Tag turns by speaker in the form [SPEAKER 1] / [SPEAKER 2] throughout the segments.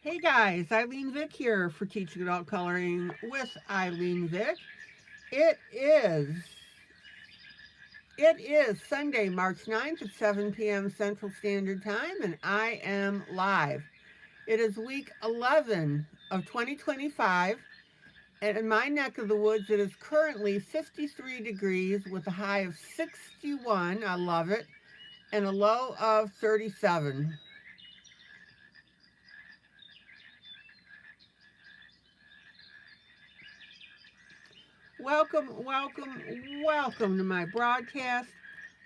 [SPEAKER 1] Hey guys, ILene Vick here for Teaching Adult Coloring with ILene Vick. It is it is Sunday, March 9th at 7 p.m. Central Standard Time, and I am live. It is week 11 of 2025, and in my neck of the woods, it is currently 53 degrees with a high of 61. I love it, and a low of 37. Welcome to my broadcast.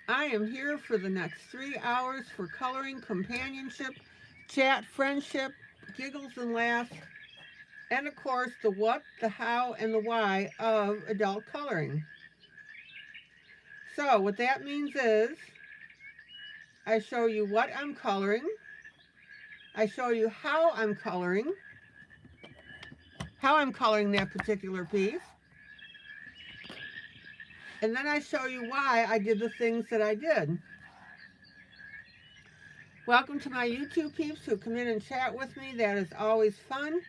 [SPEAKER 1] I am here for the next 3 hours for coloring, companionship, chat, friendship, giggles and laughs, and of course the what, the how, and the why of adult coloring. So what that means is I show you what I'm coloring, I show you how I'm coloring that particular piece, and then I show you why I did the things that I did. Welcome to my YouTube peeps who come in and chat with me. That is always fun.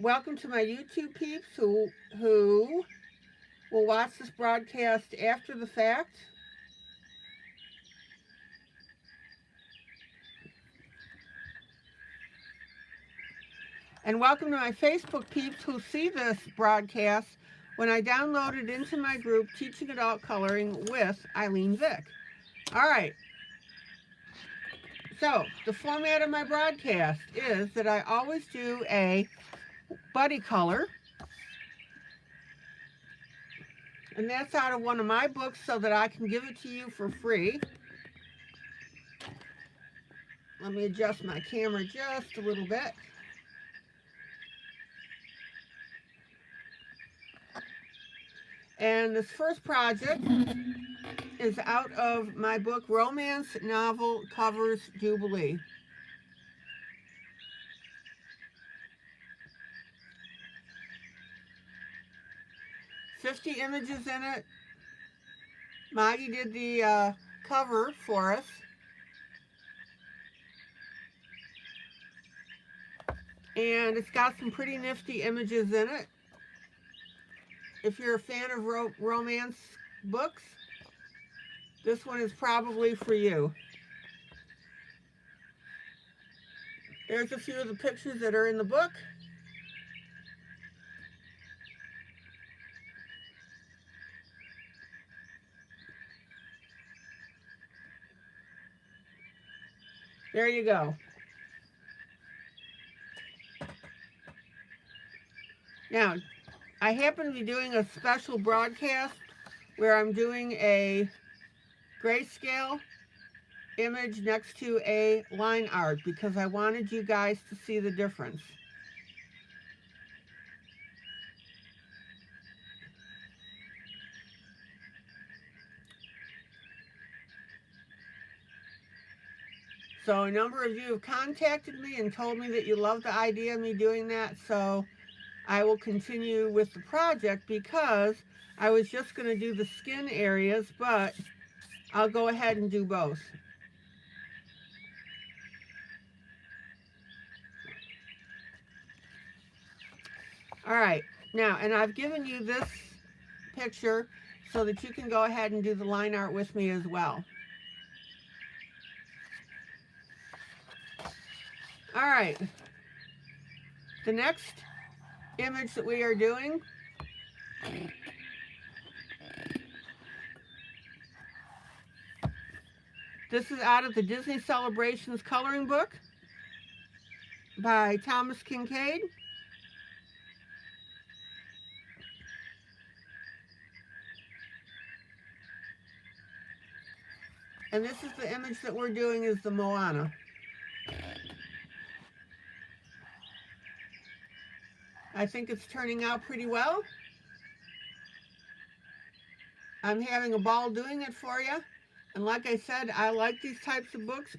[SPEAKER 1] Welcome to my YouTube peeps who will watch this broadcast after the fact. And welcome to my Facebook peeps who see this broadcast when I download it into my group, Teaching Adult Coloring with ILene Vick. All right. So the format of my broadcast is that I always do a buddy color. And that's out of one of my books so that I can give it to you for free. Let me adjust my camera just a little bit. And this first project is out of my book, Romance Novel Covers Jubilee. $50 images in it. Maggie did the cover for us. And it's got some pretty nifty images in it. If you're a fan of romance books, this one is probably for you. There's a few of the pictures that are in the book. There you go. Now, I happen to be doing a special broadcast where I'm doing a grayscale image next to a line art because I wanted you guys to see the difference. So a number of you have contacted me and told me that you love the idea of me doing that, so I will continue with the project because I was just going to do the skin areas, but I'll go ahead and do both. All right, now, and I've given you this picture so that you can go ahead and do the line art with me as well. All right, the next image that we are doing this is out of the Disney Celebrations coloring book by Thomas Kincaid. And this is the image that we're doing is the Moana. I think it's turning out pretty well. I'm having a ball doing it for you. And like I said, I like these types of books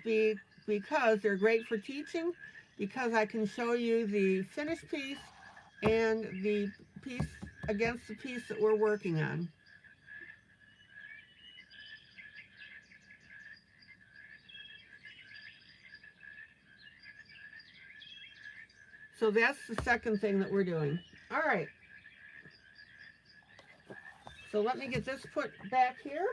[SPEAKER 1] because they're great for teaching, because I can show you the finished piece and the piece against the piece that we're working on. So that's the second thing that we're doing. All right. So let me get this put back here.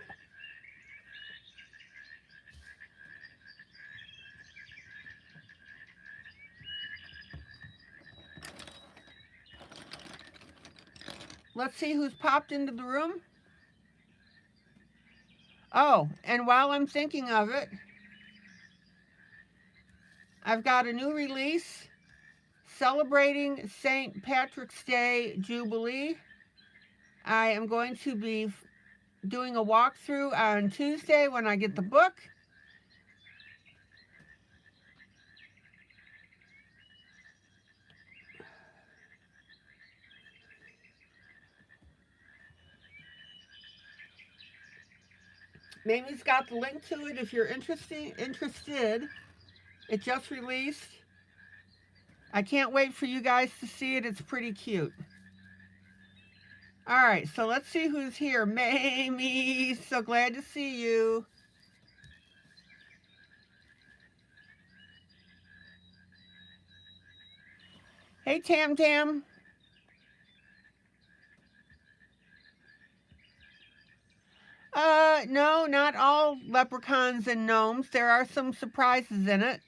[SPEAKER 1] Let's see who's popped into the room. Oh, and while I'm thinking of it, I've got a new release celebrating St. Patrick's Day Jubilee. I am going to be doing a walkthrough on Tuesday when I get the book. Mamie's got the link to it if you're interested. It just released. I can't wait for you guys to see it. It's pretty cute. All right, so let's see who's here. Mamie, so glad to see you. Hey, Tam Tam. No, not all leprechauns and gnomes. There are some surprises in it.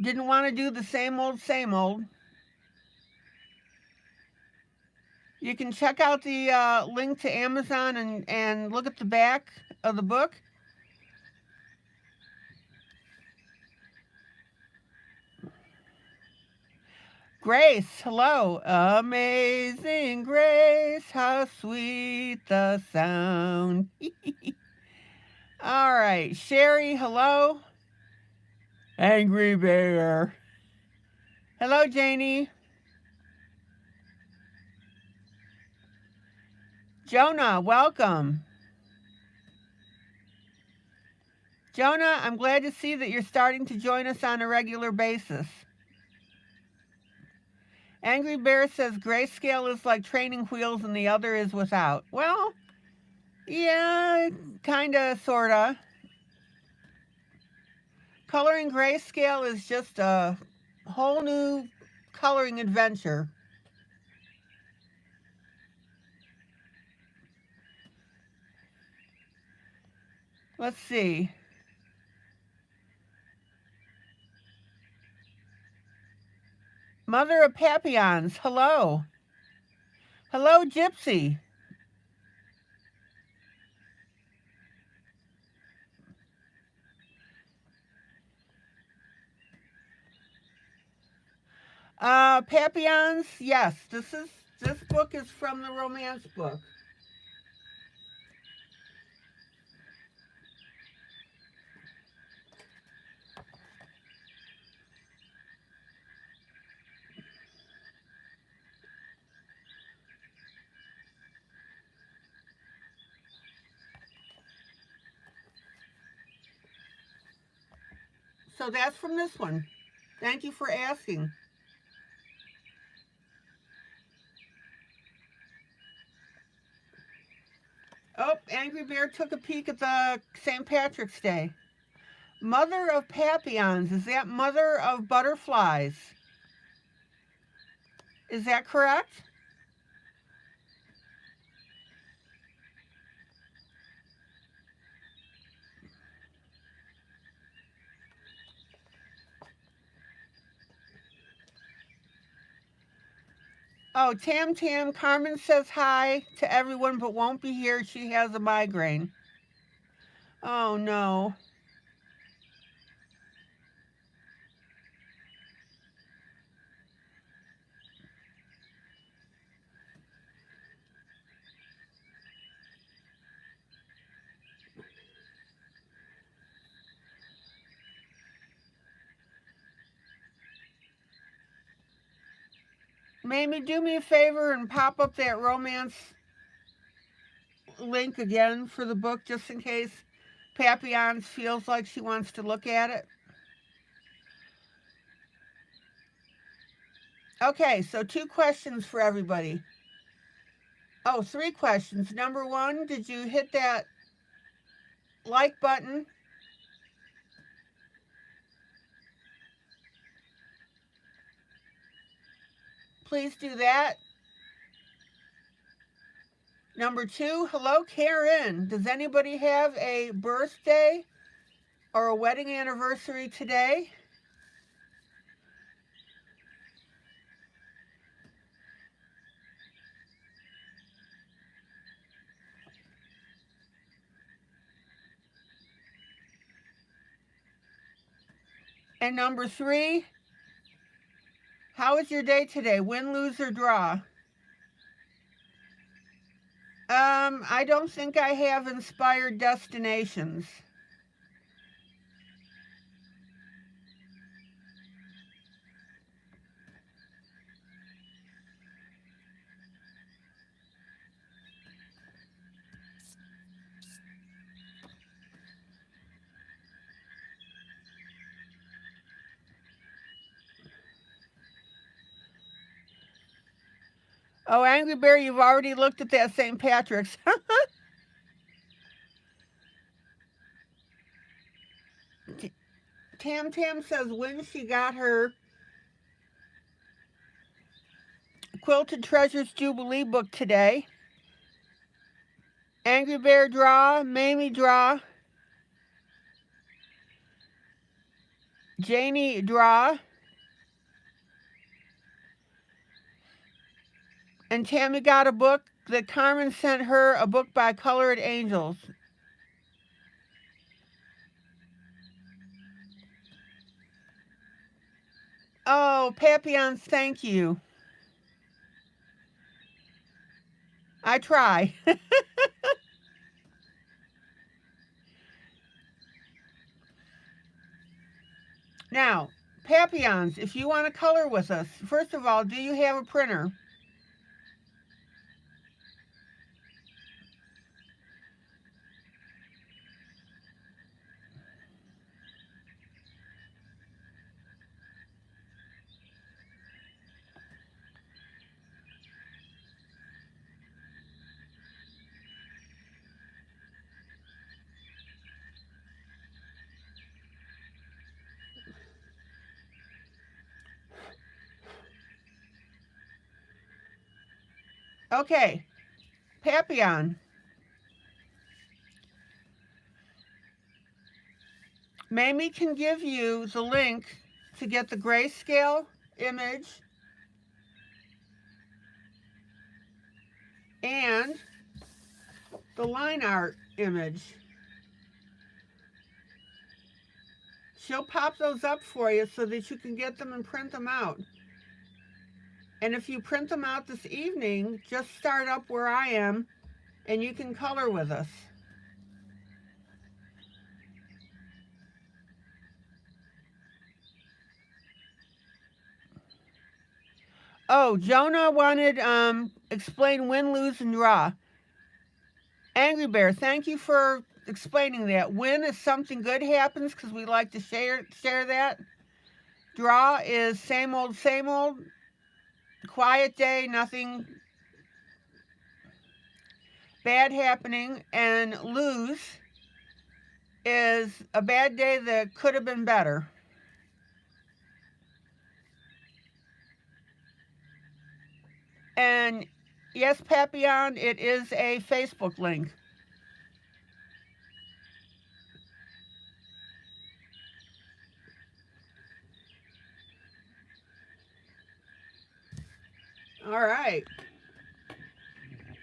[SPEAKER 1] Didn't want to do the same old, same old. You can check out the link to Amazon and look at the back of the book. Grace, hello. Amazing Grace, how sweet the sound. All right, Sherry, hello. Angry Bear. Hello, Janie. Jonah, welcome. Jonah, I'm glad to see that you're starting to join us on a regular basis. Angry Bear says grayscale is like training wheels and the other is without. Well, yeah, kinda, sorta. Coloring grayscale is just a whole new coloring adventure. Let's see. Mother of Papillons, hello. Hello, Gypsy. Papillons, yes. This book is from the romance book. So that's from this one. Thank you for asking. Oh, Angry Bear took a peek at the St. Patrick's Day. Mother of Papillons, is that mother of butterflies? Is that correct? Oh, Tam Tam, Carmen says hi to everyone but won't be here. She has a migraine. Oh, no. Mamie, do me a favor and pop up that romance link again for the book just in case Papillons feels like she wants to look at it. Okay, so 2 questions for everybody. Oh, 3 questions. Number 1, did you hit that like button? please do that. Number 2, hello, Karen. Does anybody have a birthday or a wedding anniversary today? And number 3, how was your day today? Win, lose, or draw? I don't think I have inspired destinations. Oh, Angry Bear, you've already looked at that St. Patrick's. Tam Tam says when she got her Quilted Treasures Jubilee book today. Angry Bear draw, Mamie draw, Janie draw, and Tammy got a book that Carmen sent her, a book by Colored Angels. Oh, Papillons, thank you. I try. Now, Papillons, if you want to color with us, first of all, do you have a printer? Okay, Papillon. Mamie can give you the link to get the grayscale image and the line art image. She'll pop those up for you so that you can get them and print them out. And if you print them out this evening, just start up where I am and you can color with us. Oh, Jonah wanted explain win, lose, and draw. Angry Bear, thank you for explaining that. Win is something good happens because we like to share that. Draw is same old, quiet day, nothing bad happening. And lose is a bad day that could have been better. And yes, Papillon, it is a Facebook link. All right.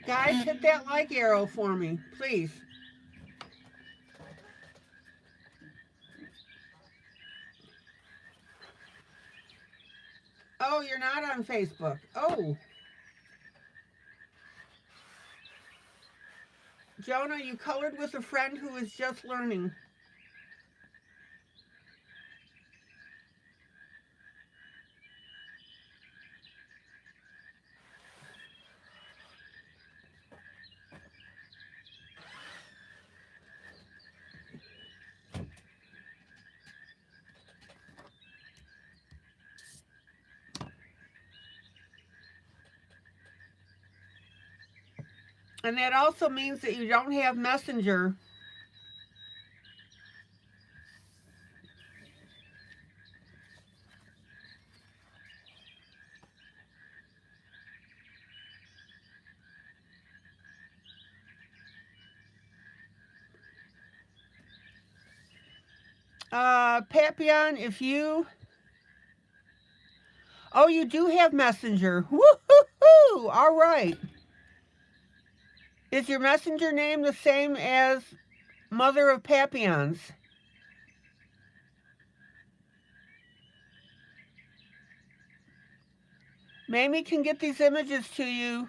[SPEAKER 1] Guys, hit that like arrow for me, please. Oh, you're not on Facebook. Oh. Jonah, you colored with a friend who is just learning. And that also means that you don't have Messenger. Papillon, if you... Oh, you do have Messenger. Woo-hoo-hoo! All right. Is your Messenger name the same as Mother of Papillons? Mamie can get these images to you.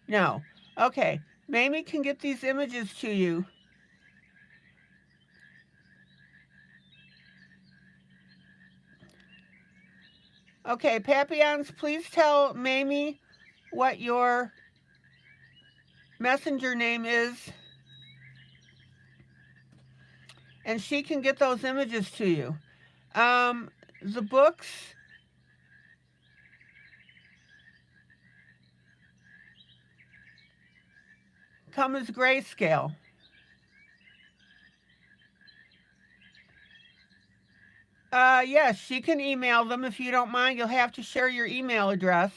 [SPEAKER 1] No. Okay. Mamie can get these images to you. Okay, Papillons, please tell Mamie what your Messenger name is, and she can get those images to you. The books come as grayscale. Yes, she can email them if you don't mind. You'll have to share your email address.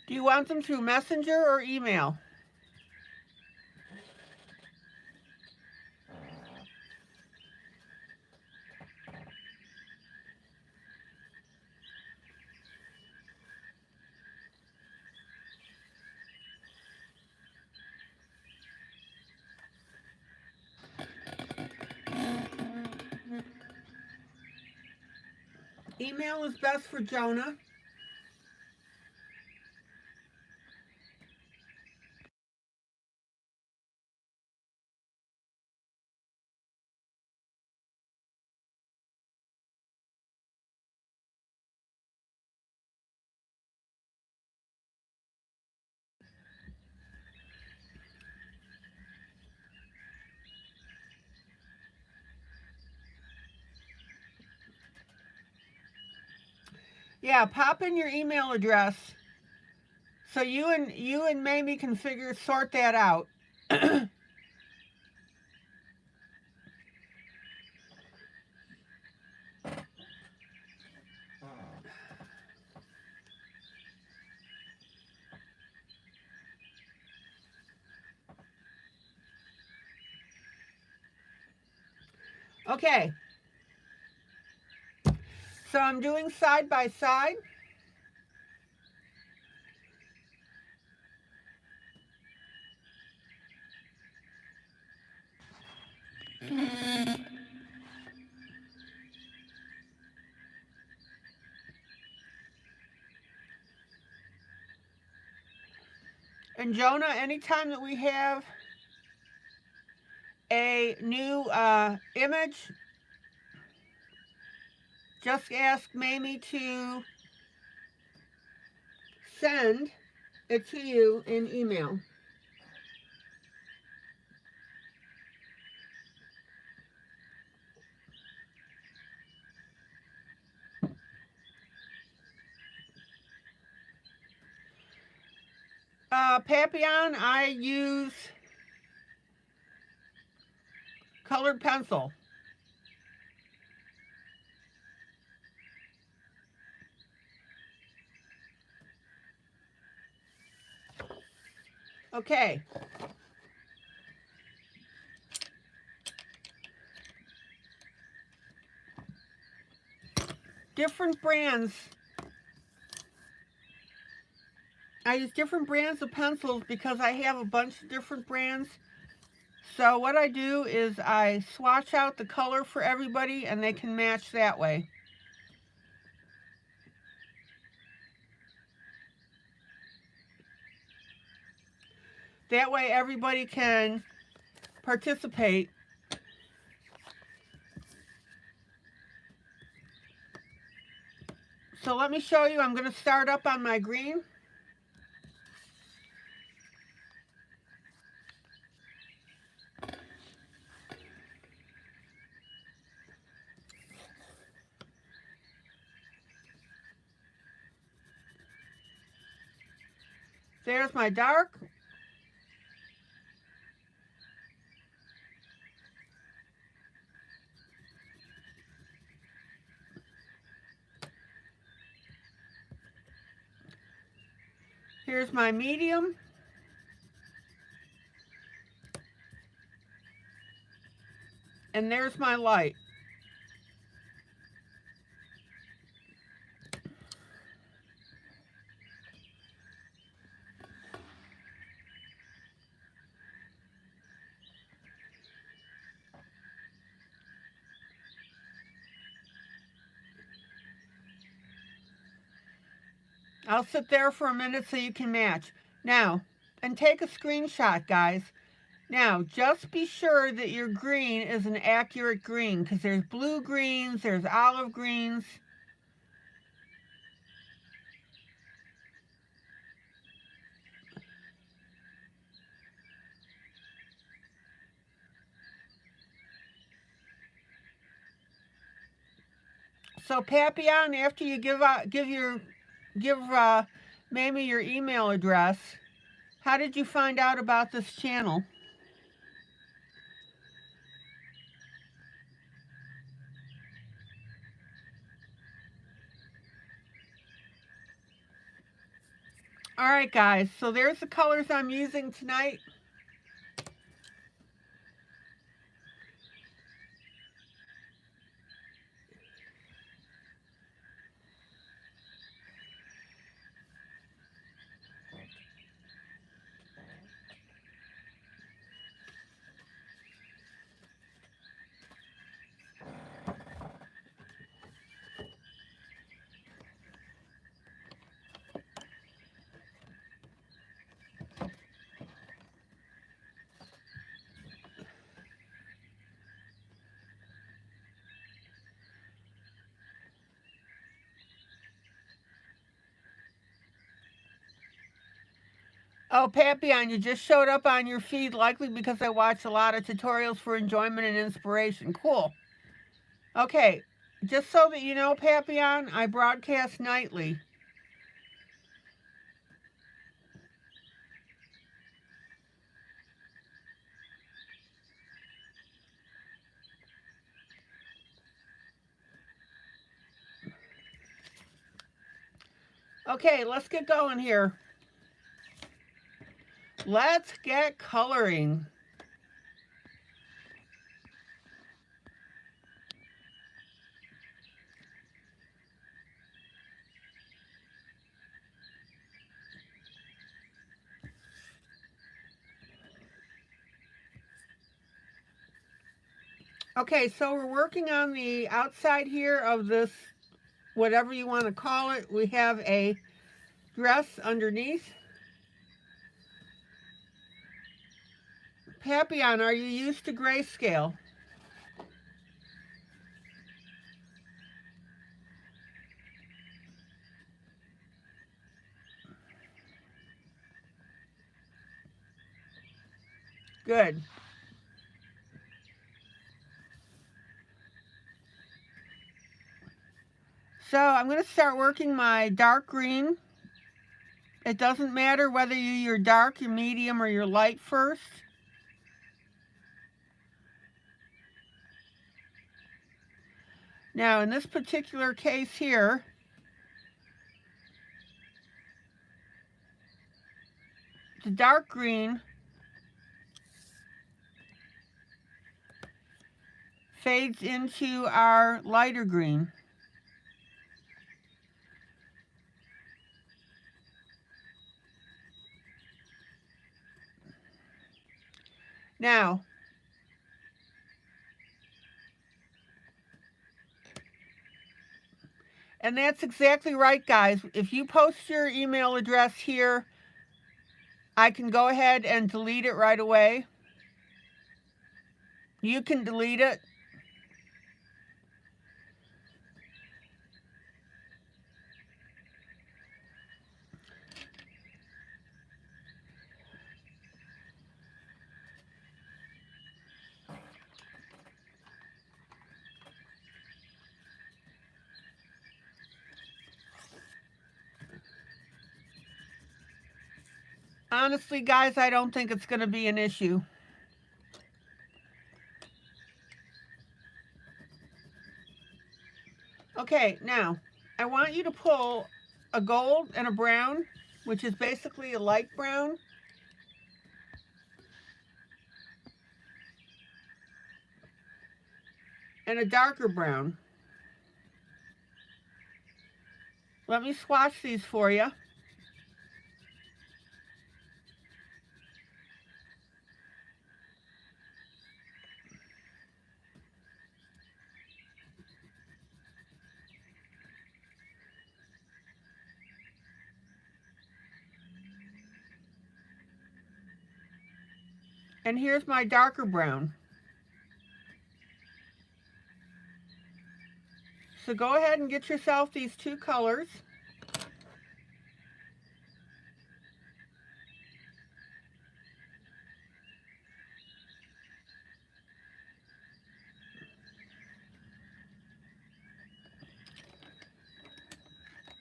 [SPEAKER 1] Do you want them through Messenger or email? Email is best for Jonah. Yeah, pop in your email address so you and Mamie can sort that out. Okay. So I'm doing side by side. And Jonah, anytime that we have a new image, just ask Mamie to send it to you in email. Papillon, I use colored pencil. Okay. Different brands. I use different brands of pencils because I have a bunch of different brands. So what I do is I swatch out the color for everybody and they can match that way. That way everybody can participate. So let me show you. I'm going to start up on my green. There's my dark. Here's my medium. And there's my light. I'll sit there for a minute so you can match. Now, and take a screenshot, guys. Now, just be sure that your green is an accurate green, because there's blue greens, there's olive greens. So, Papillon, after you give Mamie your email address, how did you find out about this channel? All right, guys, so there's the colors I'm using tonight. Oh, Papillon, you just showed up on your feed, likely because I watch a lot of tutorials for enjoyment and inspiration. Cool. Okay, just so that you know, Papillon, I broadcast nightly. Okay, let's get going here. Let's get coloring. Okay, so we're working on the outside here of this, whatever you want to call it. We have a dress underneath. Papillon, are you used to grayscale? Good. So I'm going to start working my dark green. It doesn't matter whether you use your dark, your medium, or your light first. Now, in this particular case here, the dark green fades into our lighter green. Now, and that's exactly right, guys. If you post your email address here, I can go ahead and delete it right away. You can delete it. Honestly, guys, I don't think it's going to be an issue. Okay, now, I want you to pull a gold and a brown, which is basically a light brown. And a darker brown. Let me swatch these for you. And here's my darker brown. So go ahead and get yourself these two colors.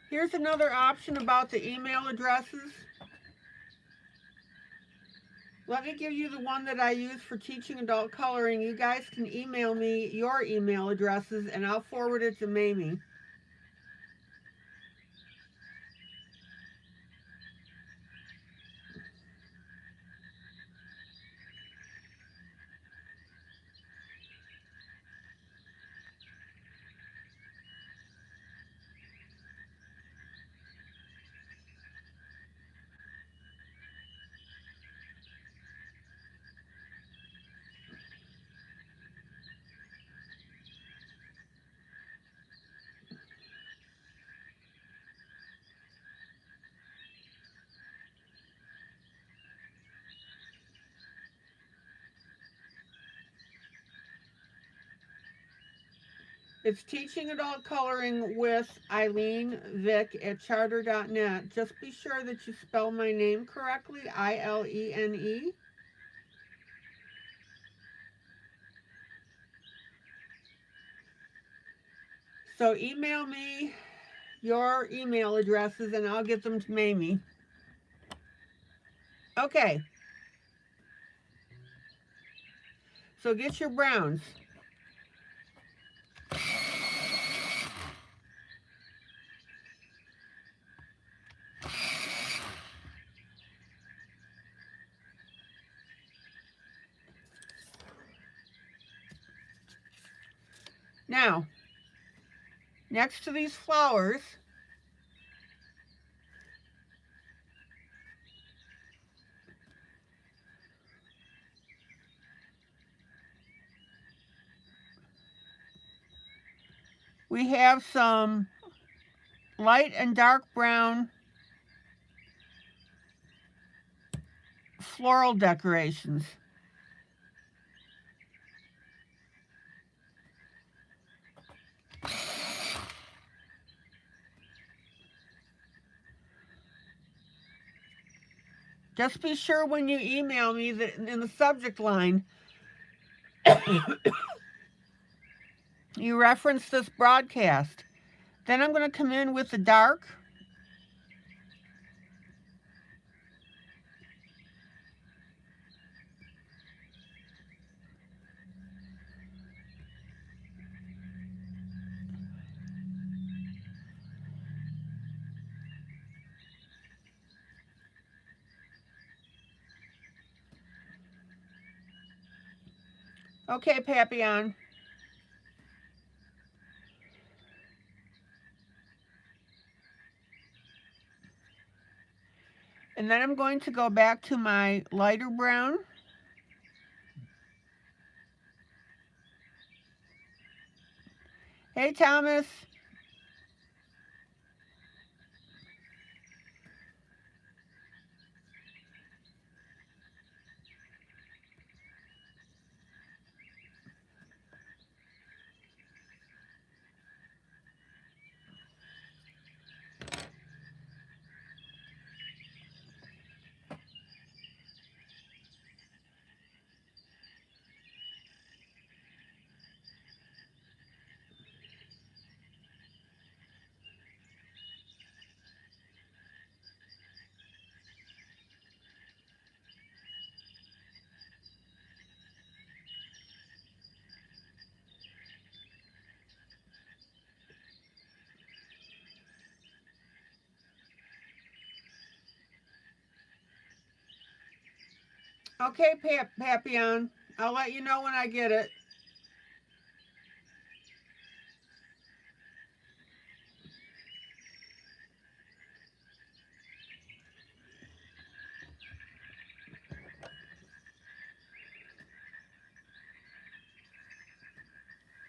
[SPEAKER 1] Here's another option about the email addresses. Let me give you the one that I use for teaching adult coloring. You guys can email me your email addresses and I'll forward it to Mamie. It's Teaching Adult Coloring with ILene Vick at charter.net. Just be sure that you spell my name correctly, ILENE. So email me your email addresses and I'll get them to Mamie. Okay. So get your browns. Now, next to these flowers, we have some light and dark brown floral decorations. Just be sure when you email me that in the subject line, you reference this broadcast. Then I'm going to come in with the dark. Okay, Papillon. And then I'm going to go back to my lighter brown. Hey, Thomas. Okay, Papillon. I'll let you know when I get it.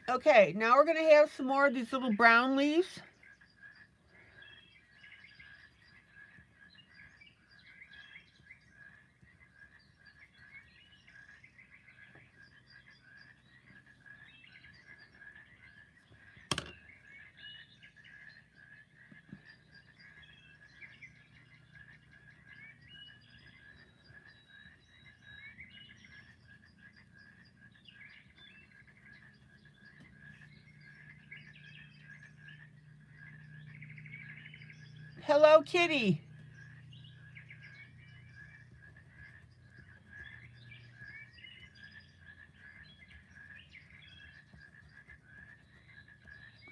[SPEAKER 1] Okay, now we're going to have some more of these little brown leaves. Hello, kitty.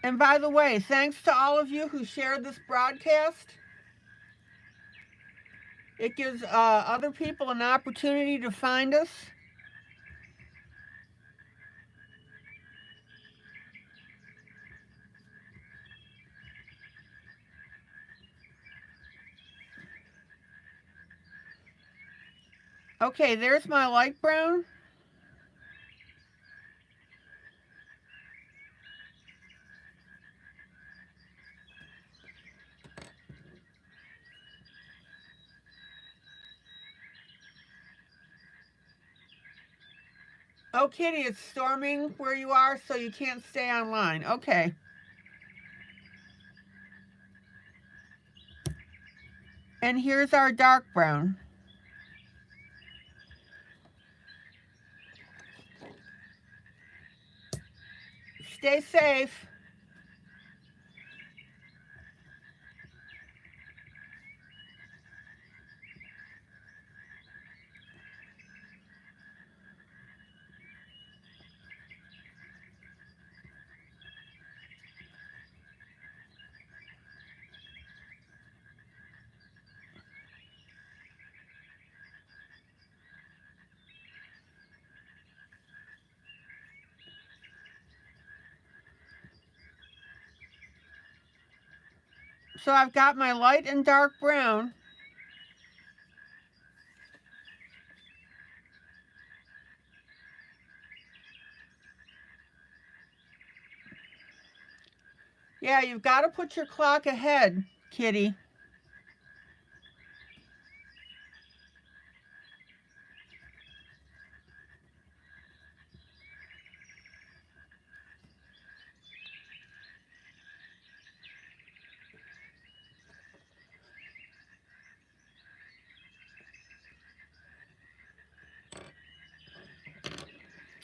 [SPEAKER 1] And by the way, thanks to all of you who shared this broadcast. It gives other people an opportunity to find us. Okay, there's my light brown. Oh, kitty, it's storming where you are, so you can't stay online. Okay. And here's our dark brown. Stay safe. So I've got my light and dark brown. Yeah, you've got to put your clock ahead, kitty.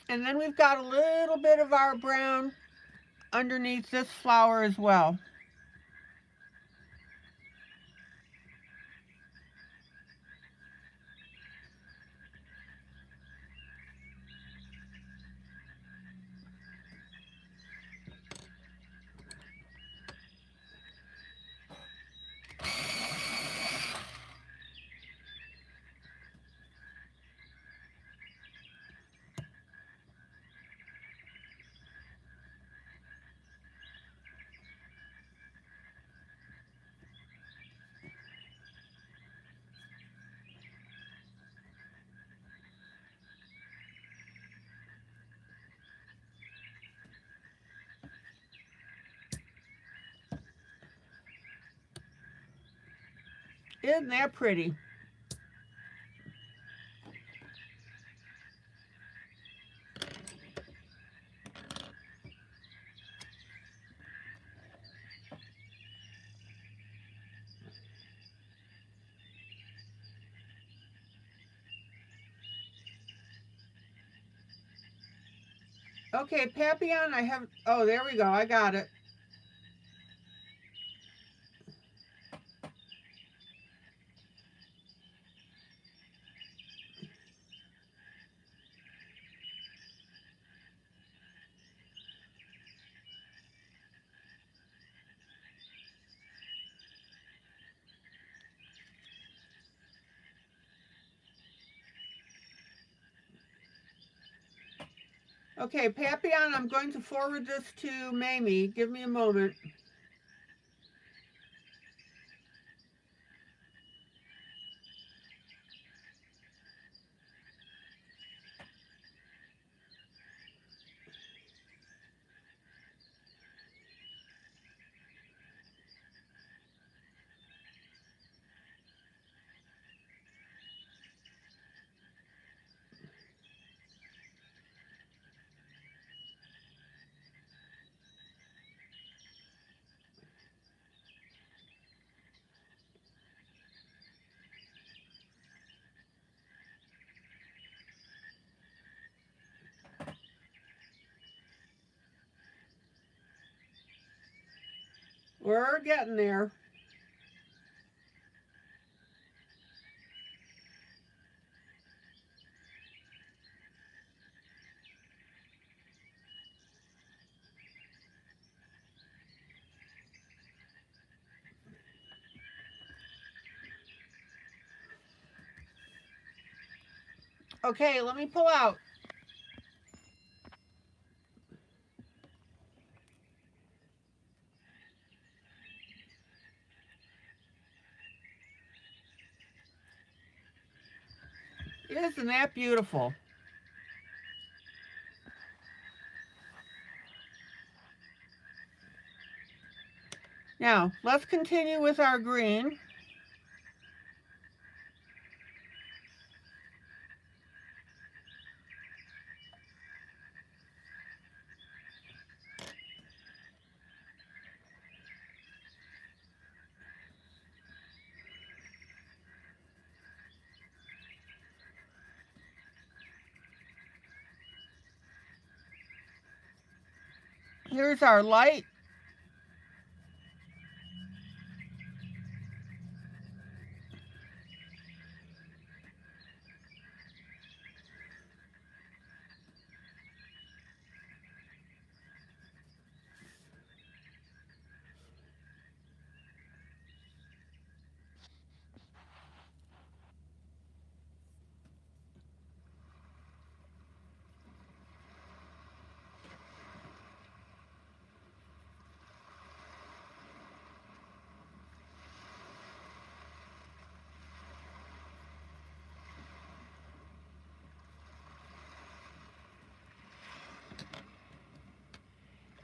[SPEAKER 1] And then we've got a little bit of our brown underneath this flower as well. Isn't that pretty? Okay, Papillon, I have, oh, there we go, I got it. Okay, Papillon, I'm going to forward this to Mamie. Give me a moment. We're getting there. Okay, let me pull out. Isn't that beautiful? Now, let's continue with our green. Here's our light.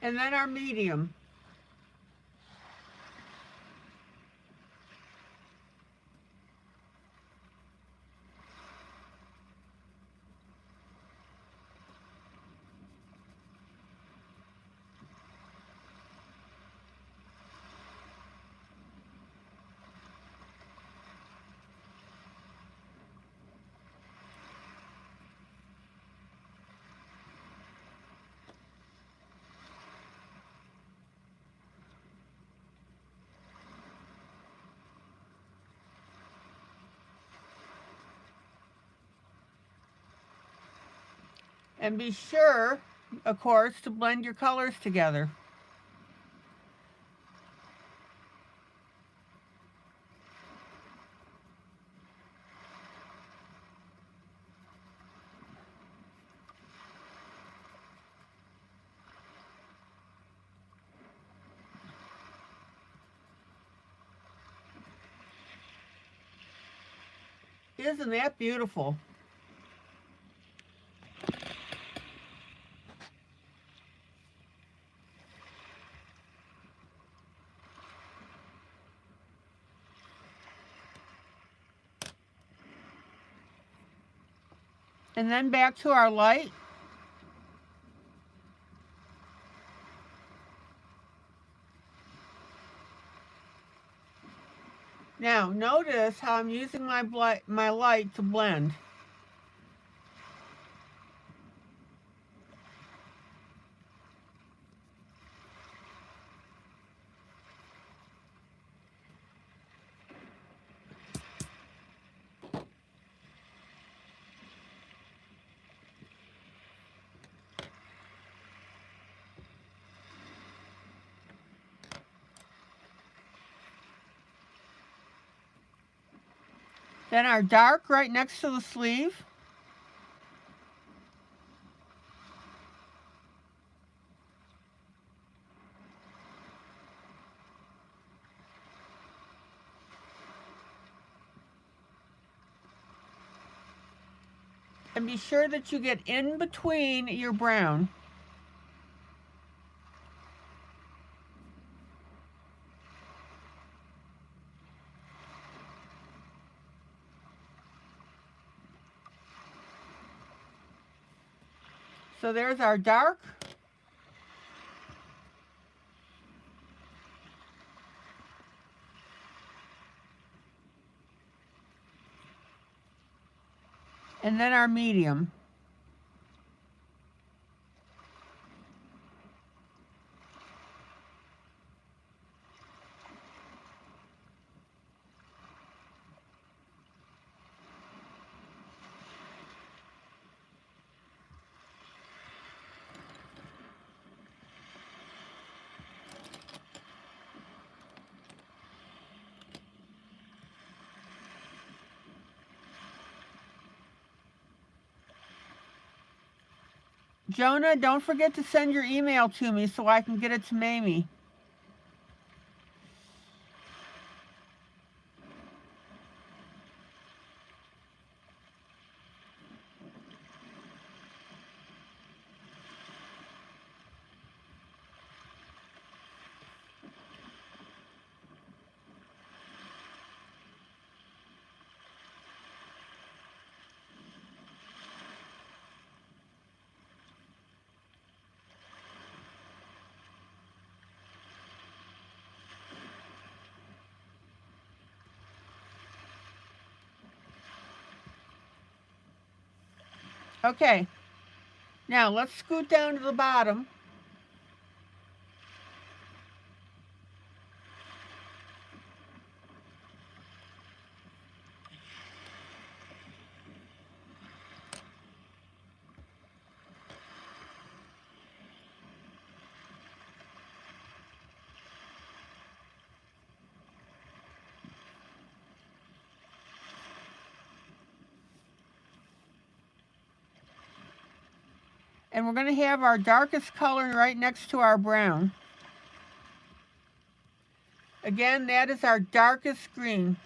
[SPEAKER 1] And then our medium. And be sure, of course, to blend your colors together. Isn't that beautiful? And then back to our light. Now, notice how I'm using my light to blend. Then our dark right next to the sleeve. And be sure that you get in between your brown. So there's our dark. And then our medium. Jonah, don't forget to send your email to me so I can get it to Mamie. Okay, now let's scoot down to the bottom. And we're going to have our darkest color right next to our brown. Again, that is our darkest green.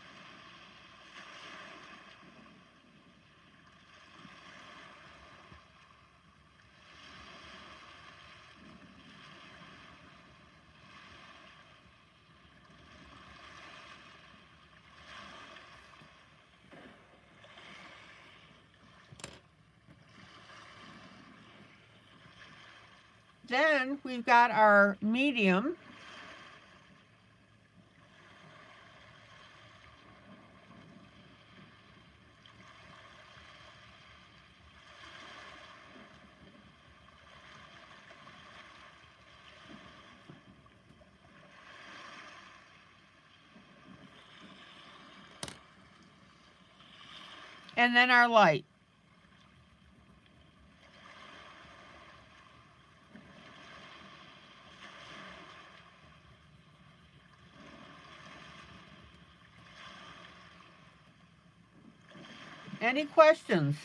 [SPEAKER 1] Then we've got our medium. And then our light. Any questions?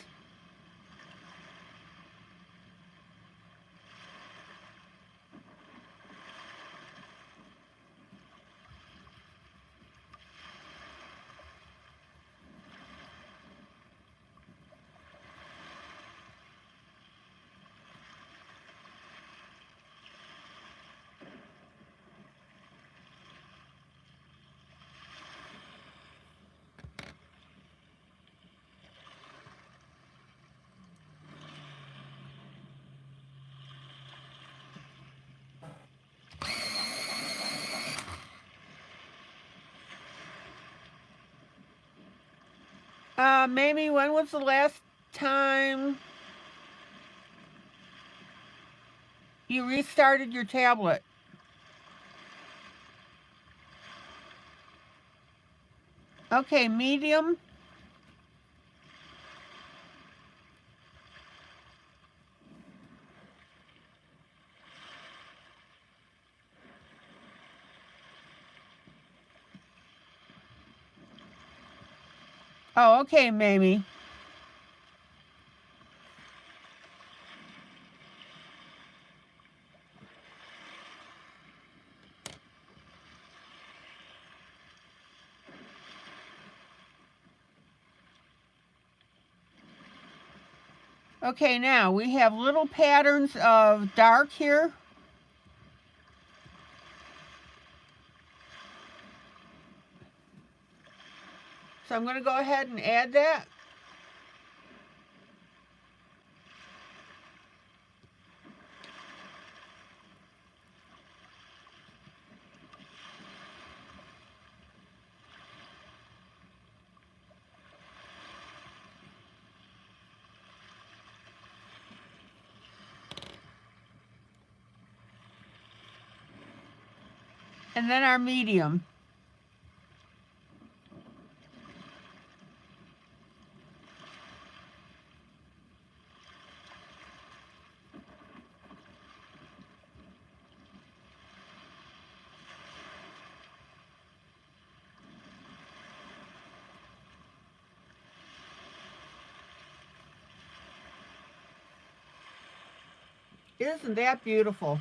[SPEAKER 1] Mamie, when was the last time you restarted your tablet? Okay, medium. Oh, okay, Mamie. Okay, now we have little patterns of dark here. So I'm going to go ahead and add that. And then our medium. Isn't that beautiful?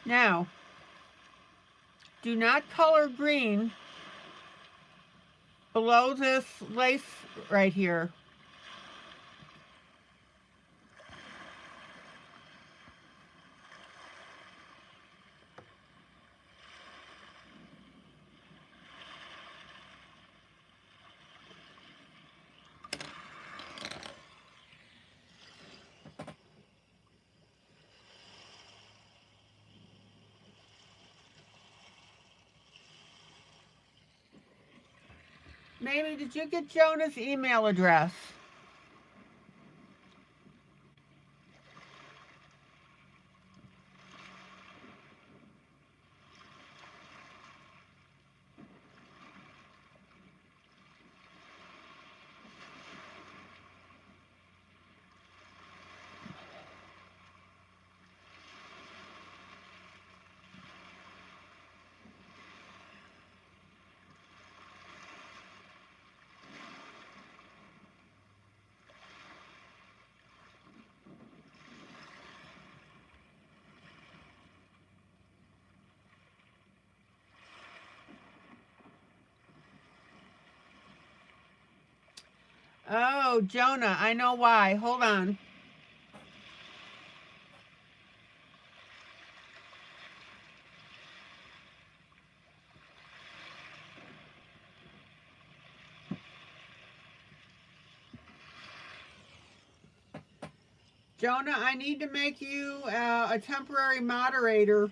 [SPEAKER 1] Now, do not color green below this lace right here. Mamie, did you get Jonah's email address? Oh, Jonah, I know why. Hold on. Jonah, I need to make you a temporary moderator,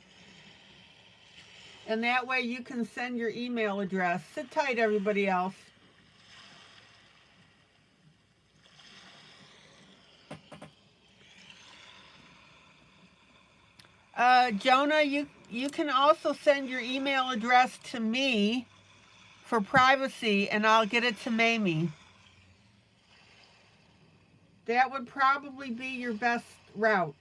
[SPEAKER 1] and that way you can send your email address. Sit tight, everybody else. Jonah, you can also send your email address to me for privacy, and I'll get it to Mamie. That would probably be your best route.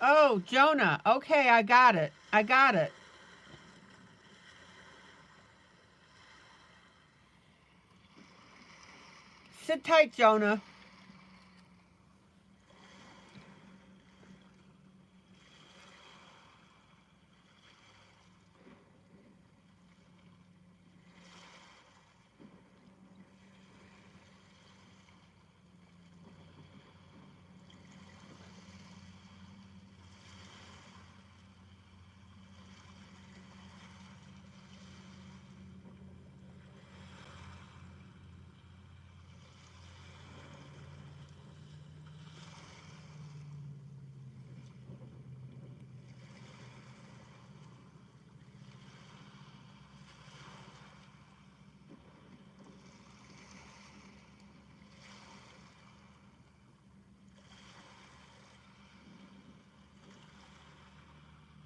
[SPEAKER 1] Oh, Jonah. Okay, I got it. I got it. Sit tight, Jonah.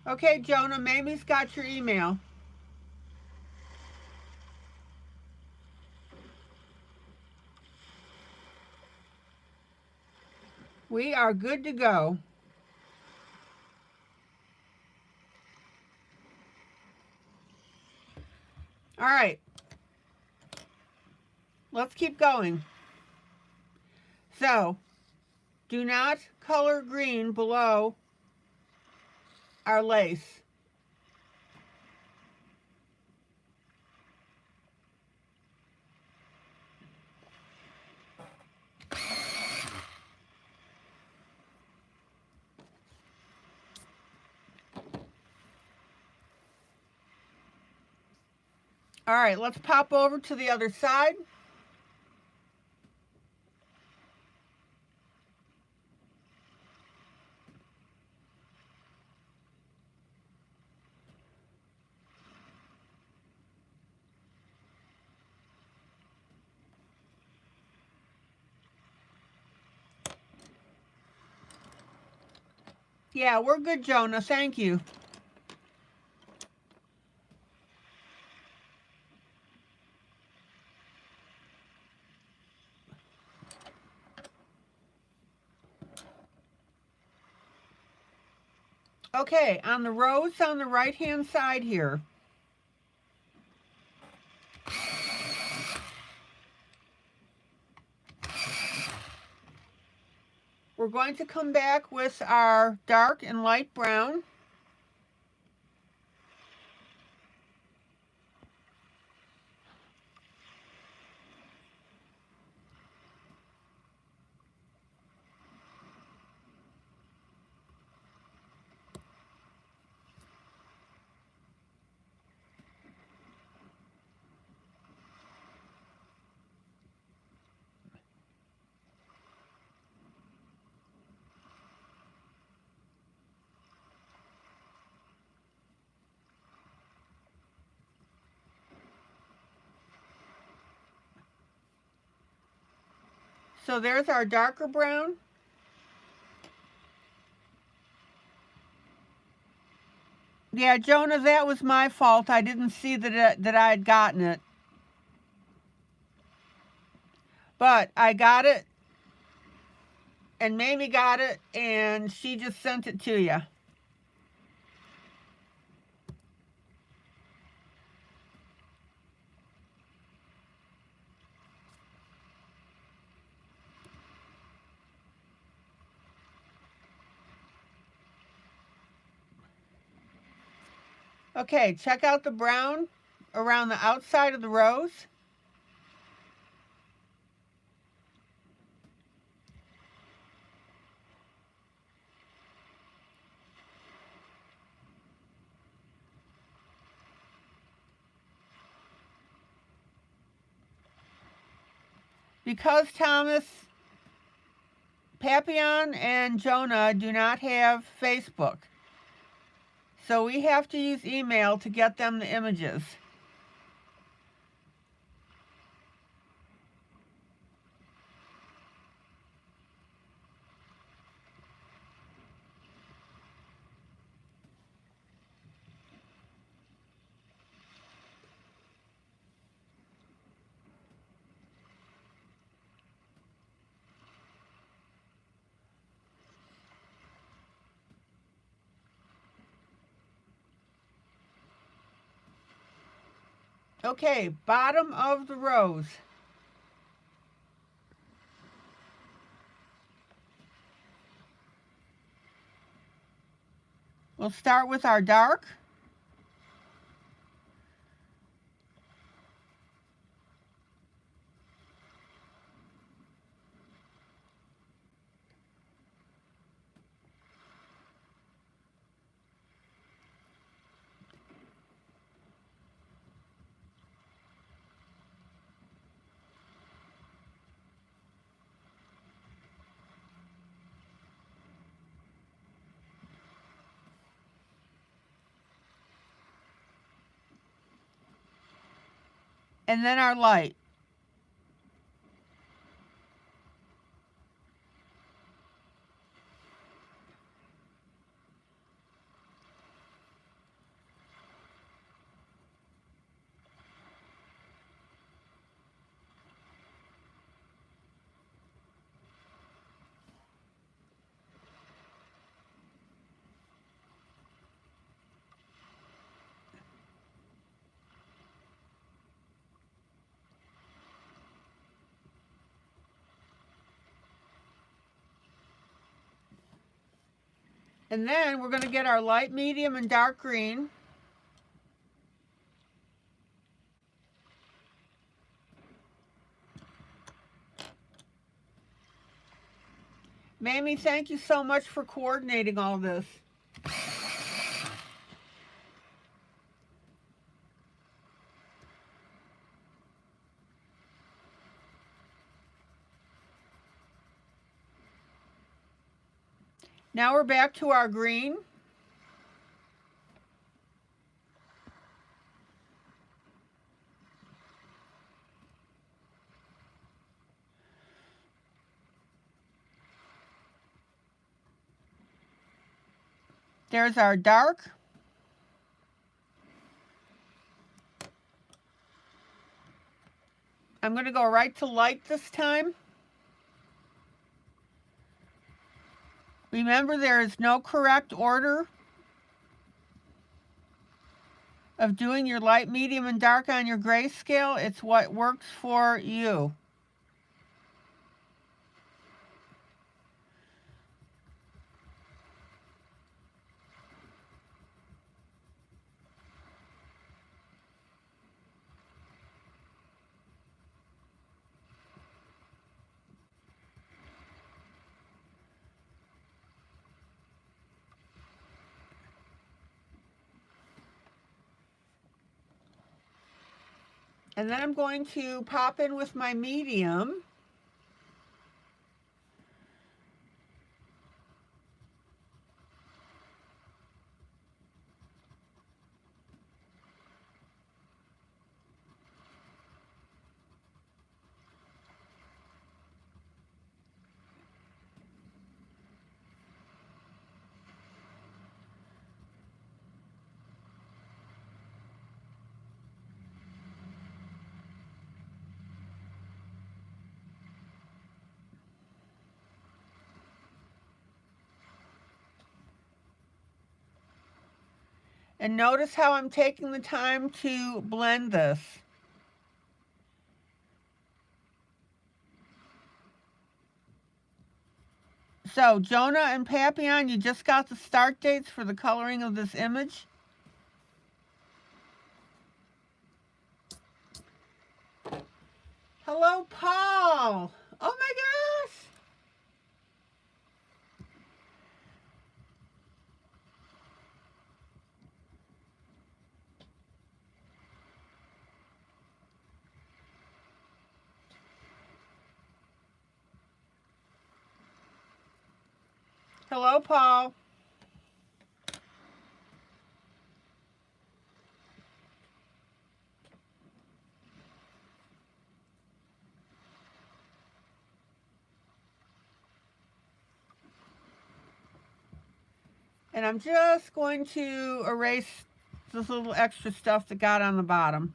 [SPEAKER 1] Okay, Jonah, Mamie's got your email. We are good to go. All right. Let's keep going. So, do not color green below our lace. All right, let's pop over to the other side. Yeah, we're good, Jonah. Thank you. Okay, on the rows on the right-hand side here, we're going to come back with our dark and light brown. So there's our darker brown. Yeah, Jonah, that was my fault. I didn't see that I had gotten it. But I got it, and Mamie got it, and she just sent it to you. Okay, check out the brown around the outside of the rows. Because Thomas, Papillon, and Jonah do not have Facebook, so we have to use email to get them the images. Okay, bottom of the rows. We'll start with our dark. And then our light. And then we're going to get our light, medium, and dark green. Mamie, thank you so much for coordinating all this. Now we're back to our green. There's our dark. I'm going to go right to light this time. Remember, there is no correct order of doing your light, medium, and dark on your grayscale. It's what works for you. And then I'm going to pop in with my medium. And notice how I'm taking the time to blend this. So, Jonah and Papillon, you just got the start dates for the coloring of this image. Hello, Paul. Oh my gosh. Hello, Paul. And I'm just going to erase this little extra stuff that got on the bottom.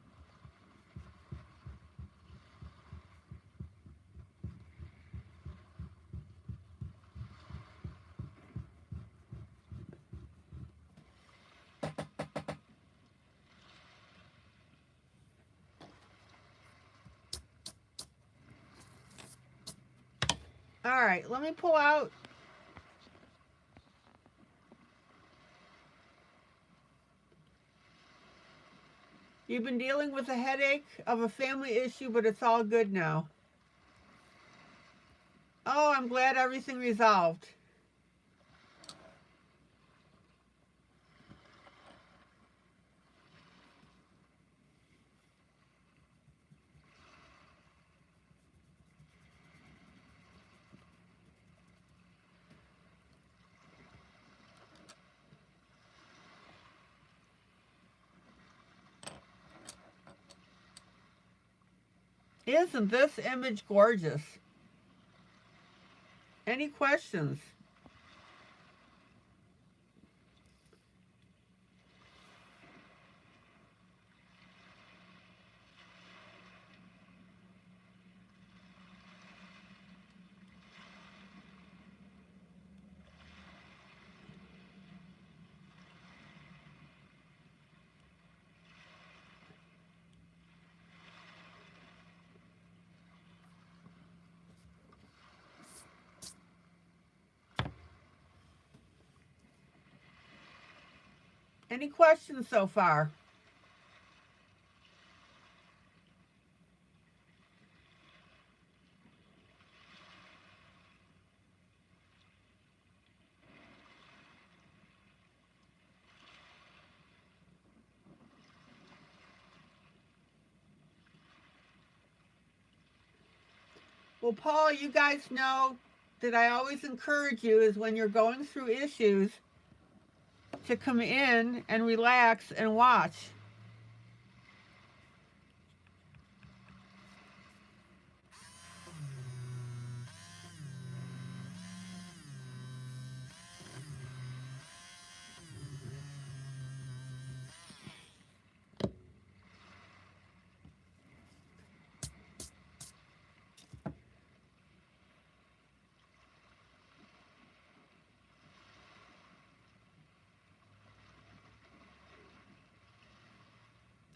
[SPEAKER 1] All right, let me pull out. You've been dealing with a headache of a family issue, but it's all good now. Oh, I'm glad everything resolved. Isn't this image gorgeous? Any questions? Any questions so far? Well, Paul, you guys know that I always encourage you is when you're going through issues to come in and relax and watch.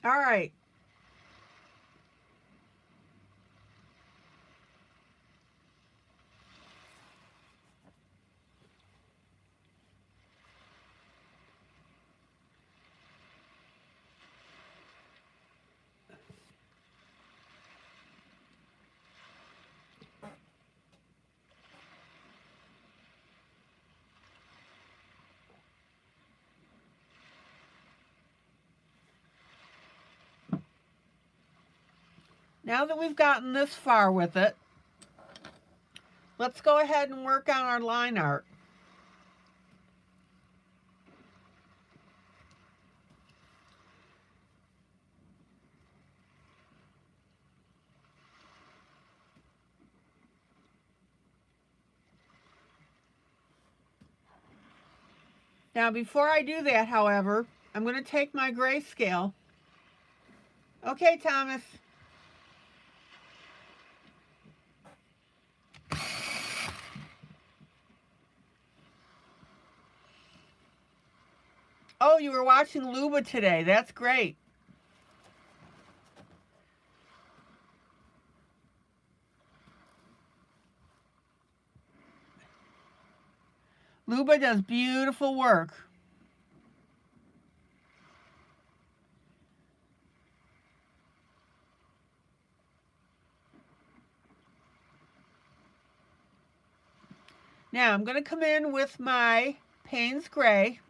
[SPEAKER 1] All right. Now that we've gotten this far with it, let's go ahead and work on our line art. Now, before I do that, however, I'm going to take my grayscale. Okay, Thomas. Oh, you were watching Luba today. That's great. Luba does beautiful work. Now I'm going to come in with my Payne's Gray,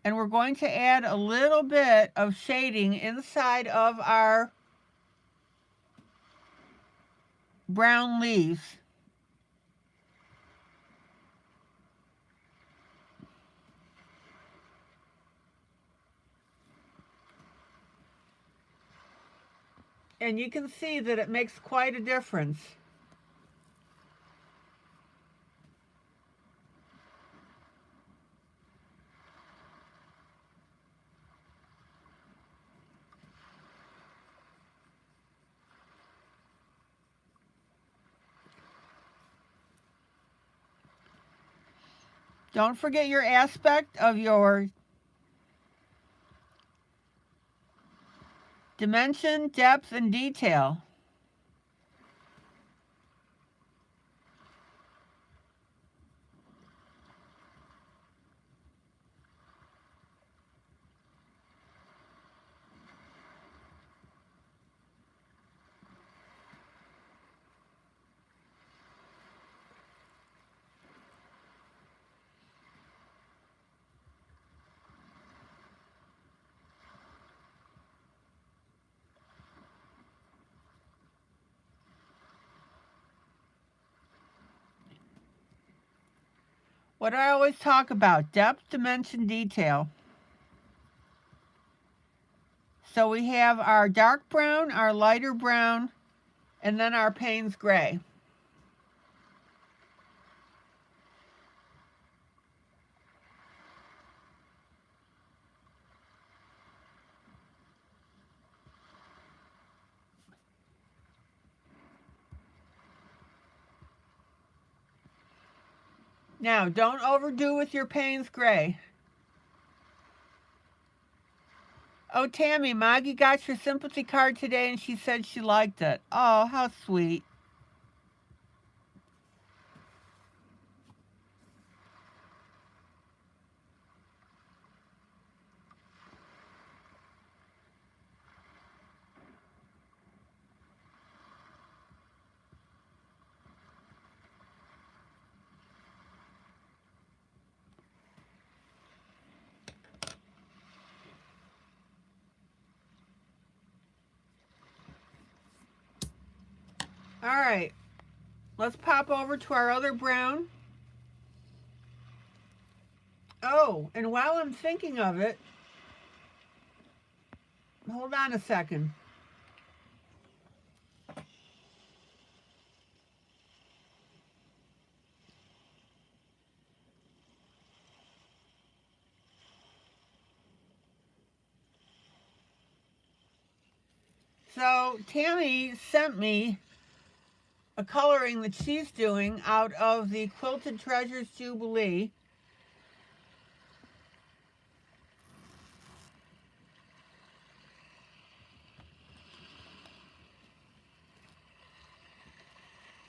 [SPEAKER 1] and we're going to add a little bit of shading inside of our brown leaves. And you can see that it makes quite a difference. Don't forget your aspect of your dimension, depth, and detail. What do I always talk about? Depth, dimension, detail. So we have our dark brown, our lighter brown, and then our Payne's Gray. Now, don't overdo with your Payne's Gray. Oh, Tammy, Maggie got your sympathy card today and she said she liked it. Oh, how sweet. All right, let's pop over to our other brown. Oh, and while I'm thinking of it, hold on a second. So Tammy sent me a coloring that she's doing out of the Quilted Treasures Jubilee.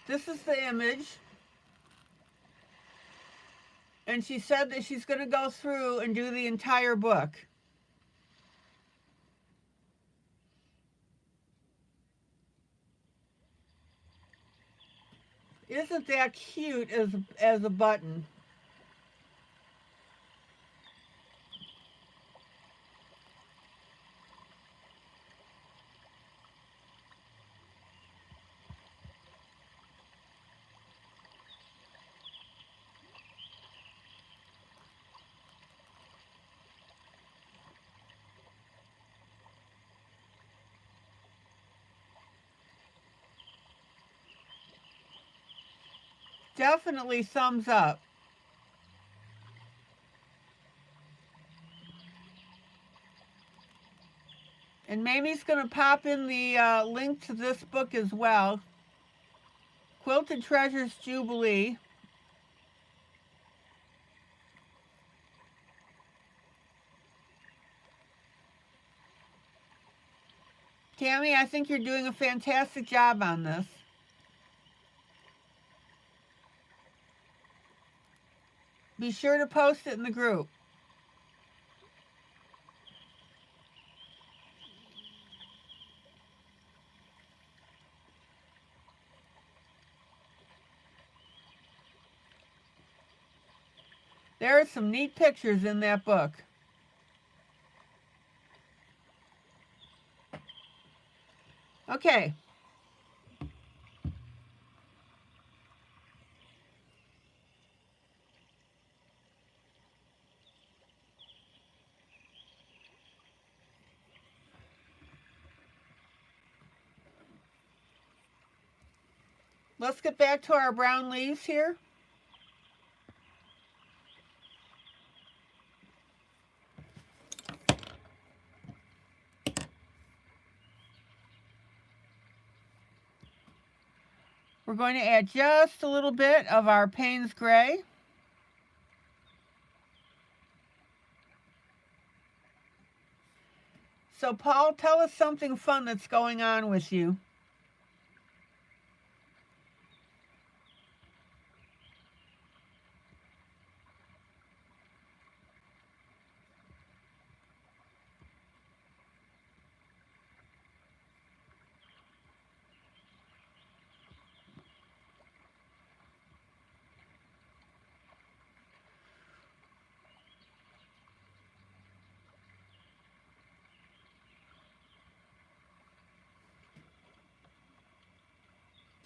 [SPEAKER 1] This is the image. And she said that she's going to go through and do the entire book. Isn't that cute as a button? Definitely thumbs up. And Mamie's going to pop in the link to this book as well. Quilted Treasures Jubilee. Tammy, I think you're doing a fantastic job on this. Be sure to post it in the group. There are some neat pictures in that book. Okay. Let's get back to our brown leaves here. We're going to add just a little bit of our Payne's Gray. So Paul, tell us something fun that's going on with you.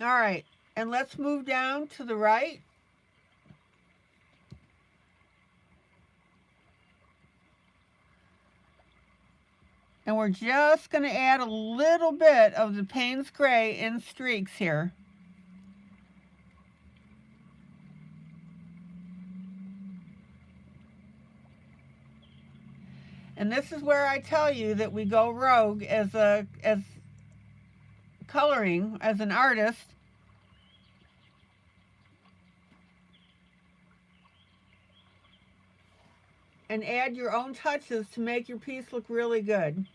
[SPEAKER 1] All right, and let's move down to the right. And we're just going to add a little bit of the Payne's Gray in streaks here. And this is where I tell you that we go rogue as coloring, as an artist. And add your own touches to make your piece look really good.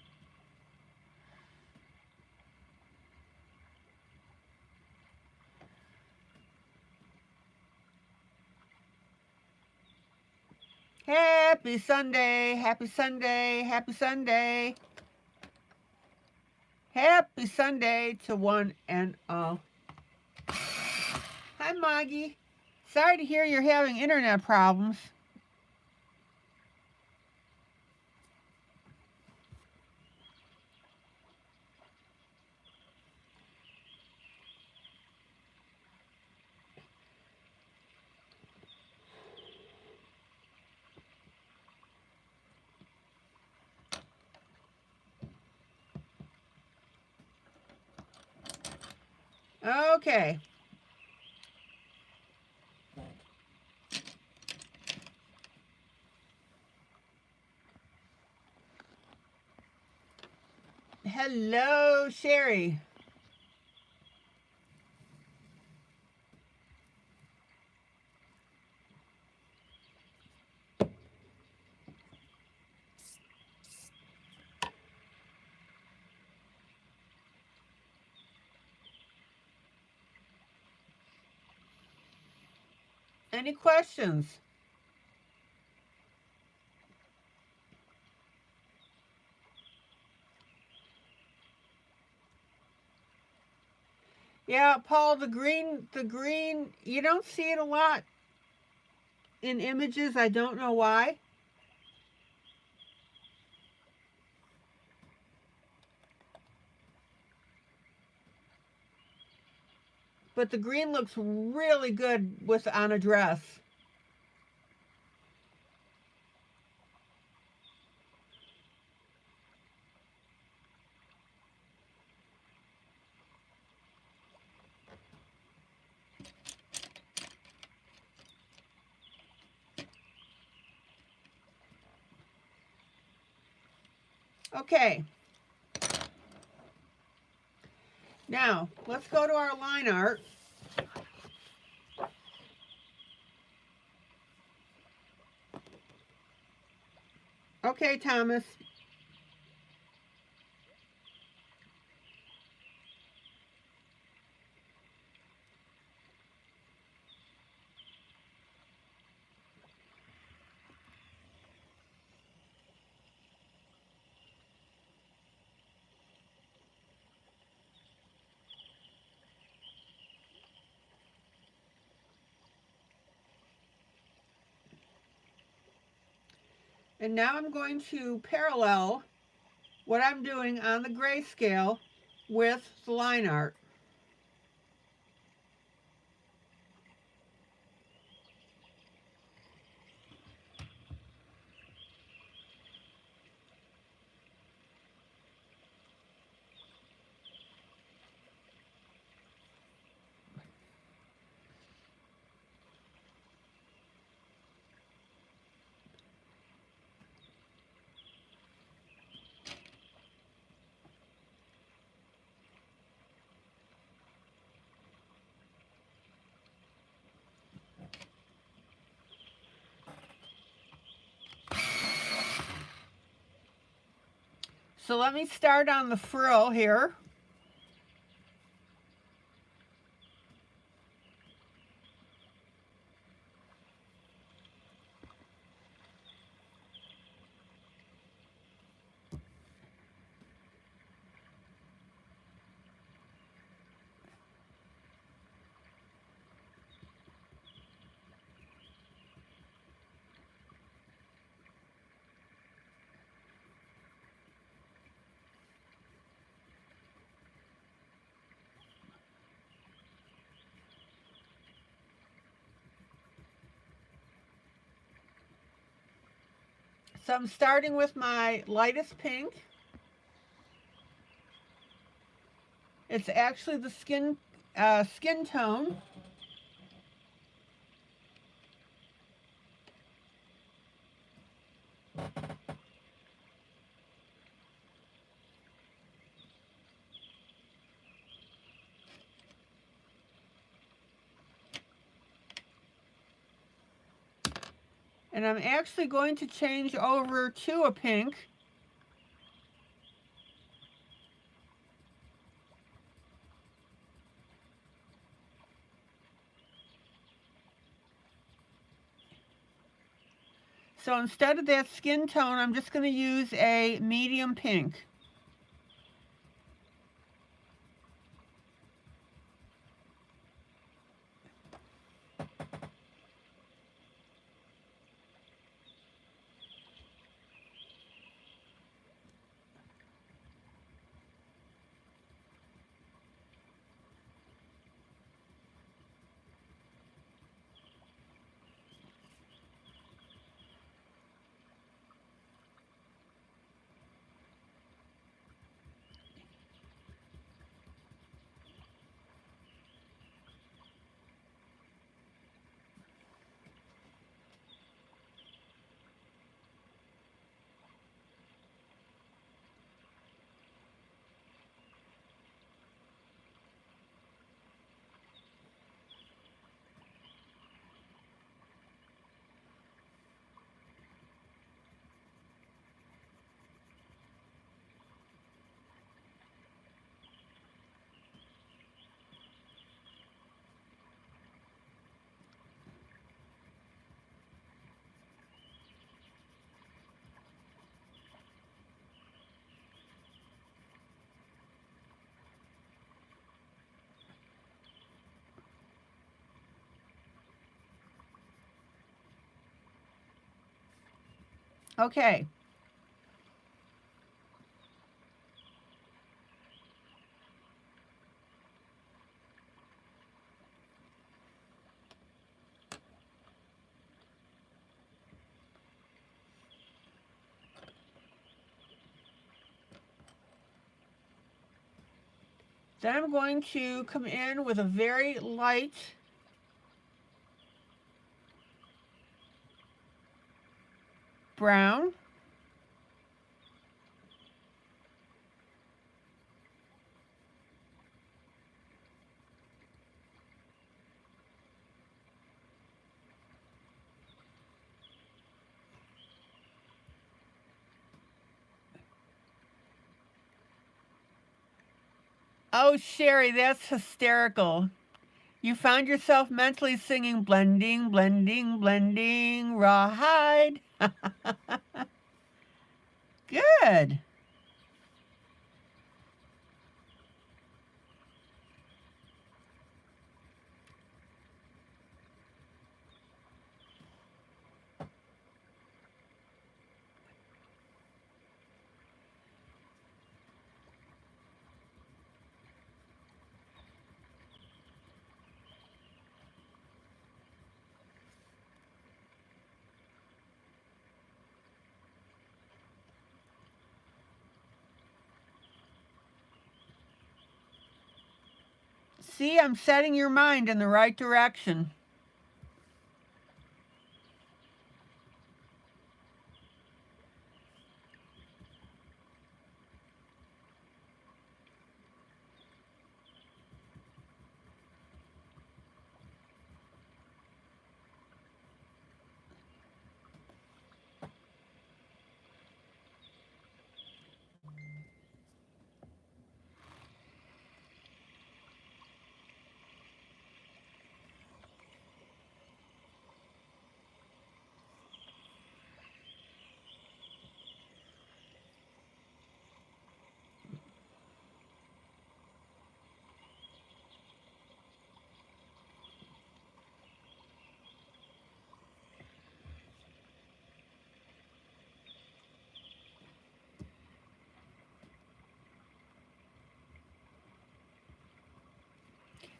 [SPEAKER 1] Happy Sunday, happy Sunday, happy Sunday. Happy Sunday to one and all. Hi, Maggie. Sorry to hear you're having internet problems. Okay. Hello, Sherry. Any questions? Yeah, Paul, the green, you don't see it a lot in images. I don't know why. But the green looks really good with on a dress. Okay. Now, let's go to our line art. Okay, Thomas. And now I'm going to parallel what I'm doing on the grayscale with the line art. So let me start on the frill here. So I'm starting with my lightest pink. It's actually the skin tone. And I'm actually going to change over to a pink. So instead of that skin tone, I'm just going to use a medium pink. Okay. Then I'm going to come in with a very light brown. Oh, Sherry, that's hysterical. You found yourself mentally singing blending, blending, blending, rawhide. Good. See, I'm setting your mind in the right direction.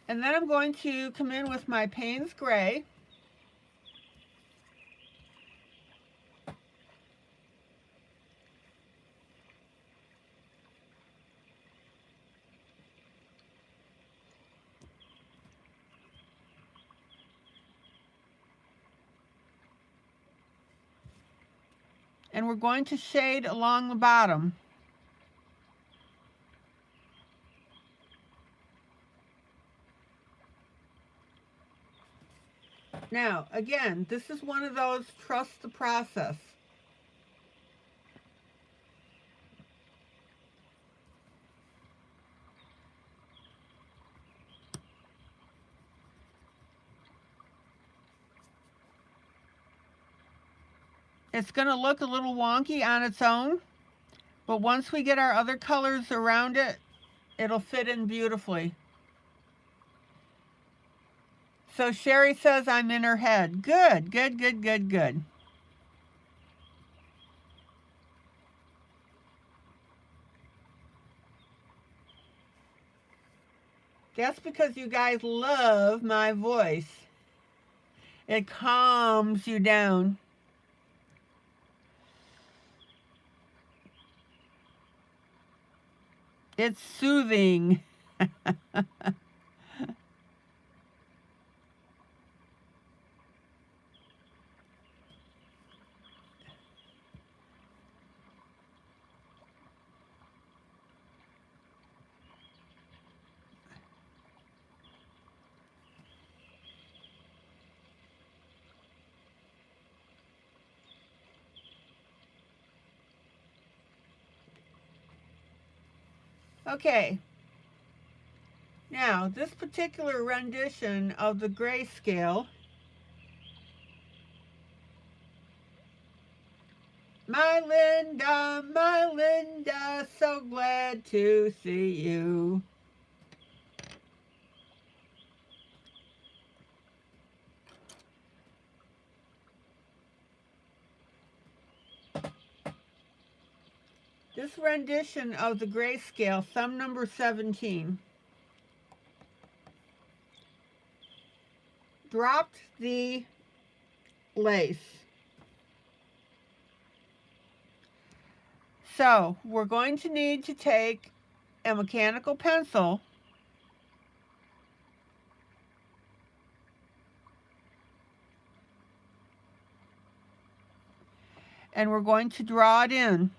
[SPEAKER 1] And then I'm going to come in with my Payne's Gray. And we're going to shade along the bottom. Now, again, this is one of those trust the process. It's going to look a little wonky on its own, but once we get our other colors around it, it'll fit in beautifully. So Sherry says I'm in her head. Good, good, good, good, good. That's because you guys love my voice. It calms you down. It's soothing. Okay. Now, this particular rendition of the grayscale, my Linda, so glad to see you. this rendition of the grayscale, thumb number 17, dropped the lace. So we're going to need to take a mechanical pencil and we're going to draw it in.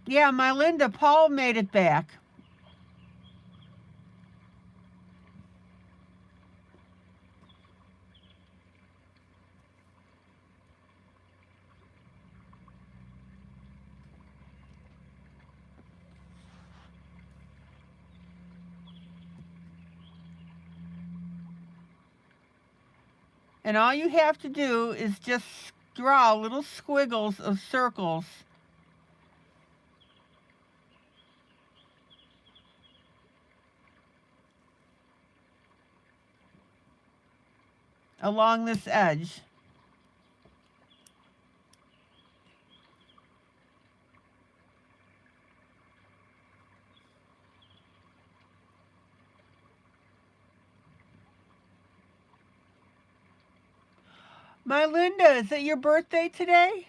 [SPEAKER 1] Yeah, my Linda, Paul made it back. And all you have to do is just draw little squiggles of circles along this edge. My Linda, is it your birthday today?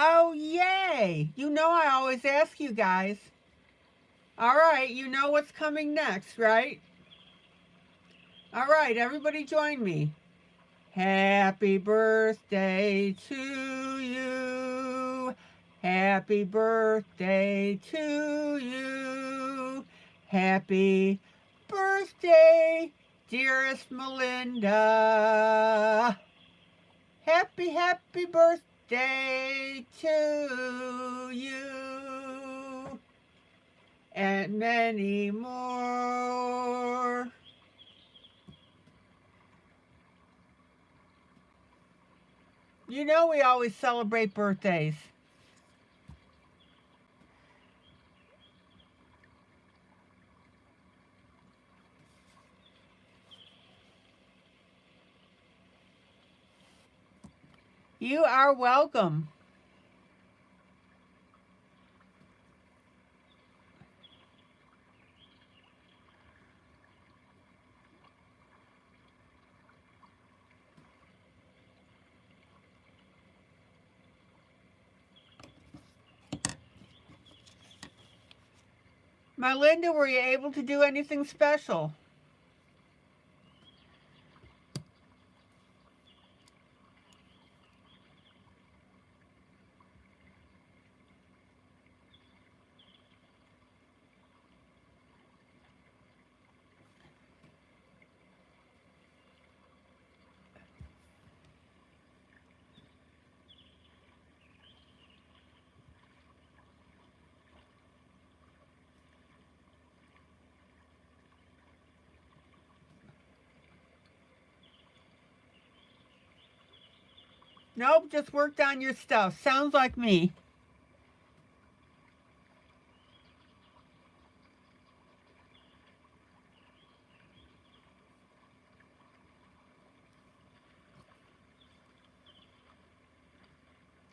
[SPEAKER 1] Oh, yay! You know I always ask you guys. All right, you know what's coming next, right? All right, everybody join me. Happy birthday to you. Happy birthday to you. Happy birthday, dearest Melinda. Happy birthday to you. And many more. You know we always celebrate birthdays. You are welcome. My Linda, were you able to do anything special? Nope, just worked on your stuff. Sounds like me.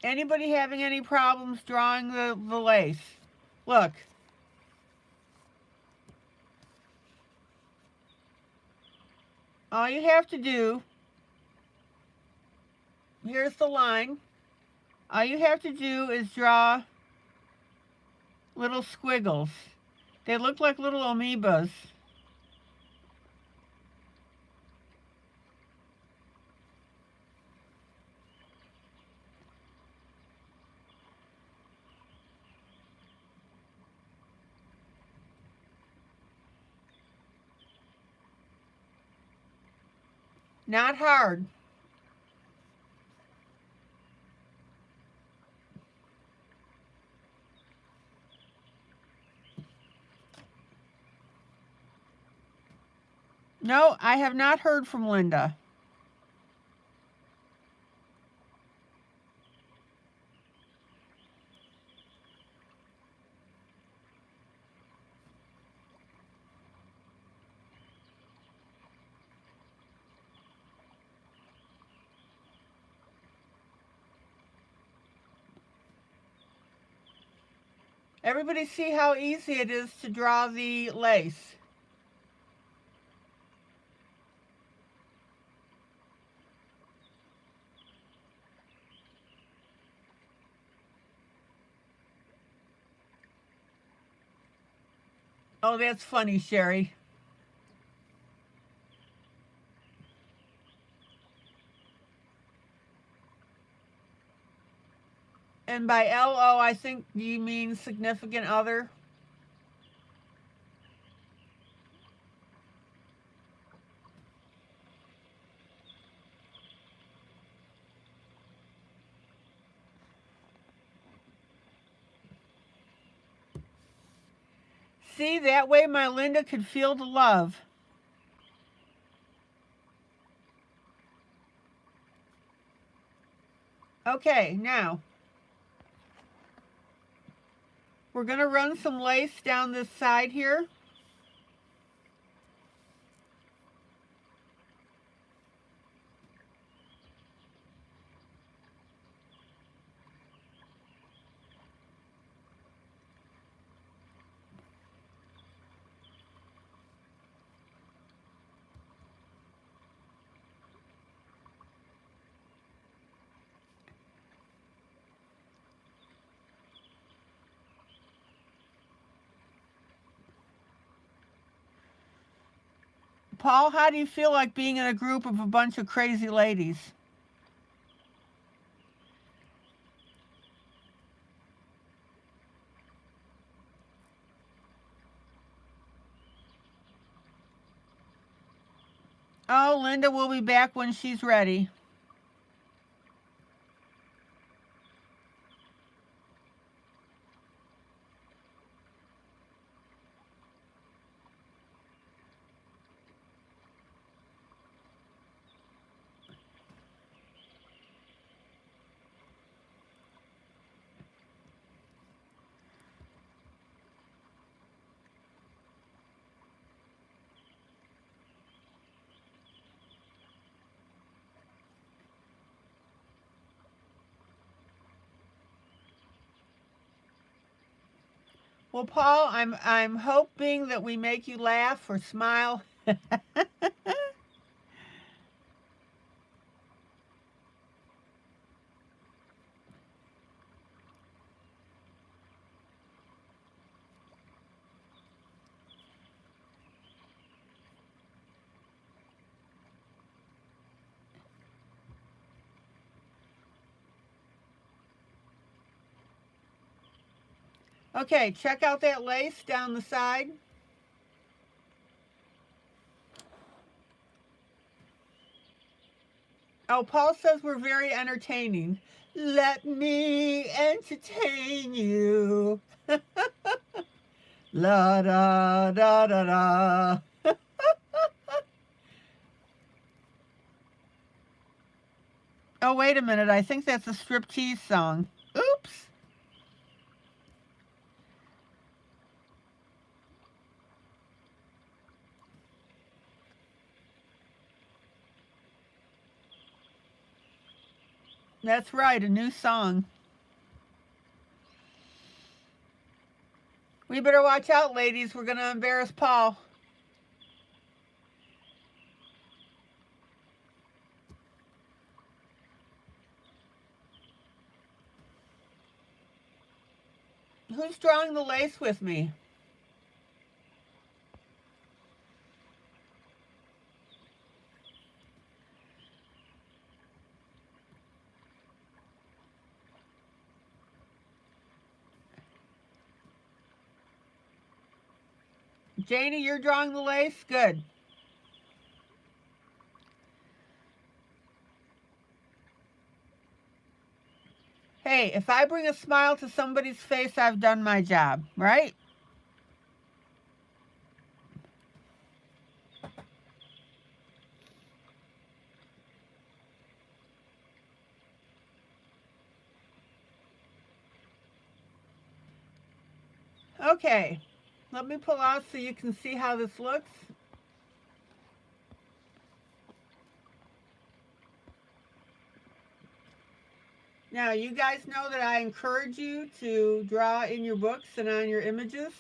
[SPEAKER 1] Anybody having any problems drawing the lace? Look. All you have to do, here's the line. All you have to do is draw little squiggles. They look like little amoebas. Not hard. No, I have not heard from Linda. Everybody see how easy it is to draw the lace? Oh, that's funny, Sherry. And by LO, I think you mean significant other. See, that way my Linda could feel the love. Okay, now we're going to run some lace down this side here. Paul, how do you feel like being in a group of a bunch of crazy ladies? Oh, Linda will be back when she's ready. Well, Paul, I'm hoping that we make you laugh or smile. Okay, check out that lace down the side. Oh, Paul says we're very entertaining. Let me entertain you. La da da da da. Oh, wait a minute. I think that's a striptease song. Oops. That's right, a new song. We better watch out, ladies. We're going to embarrass Paul. Who's drawing the lace with me? Janie, you're drawing the lace? Good. Hey, if I bring a smile to somebody's face, I've done my job, right? Okay, let me pull out so you can see how this looks. Now, you guys know that I encourage you to draw in your books and on your images.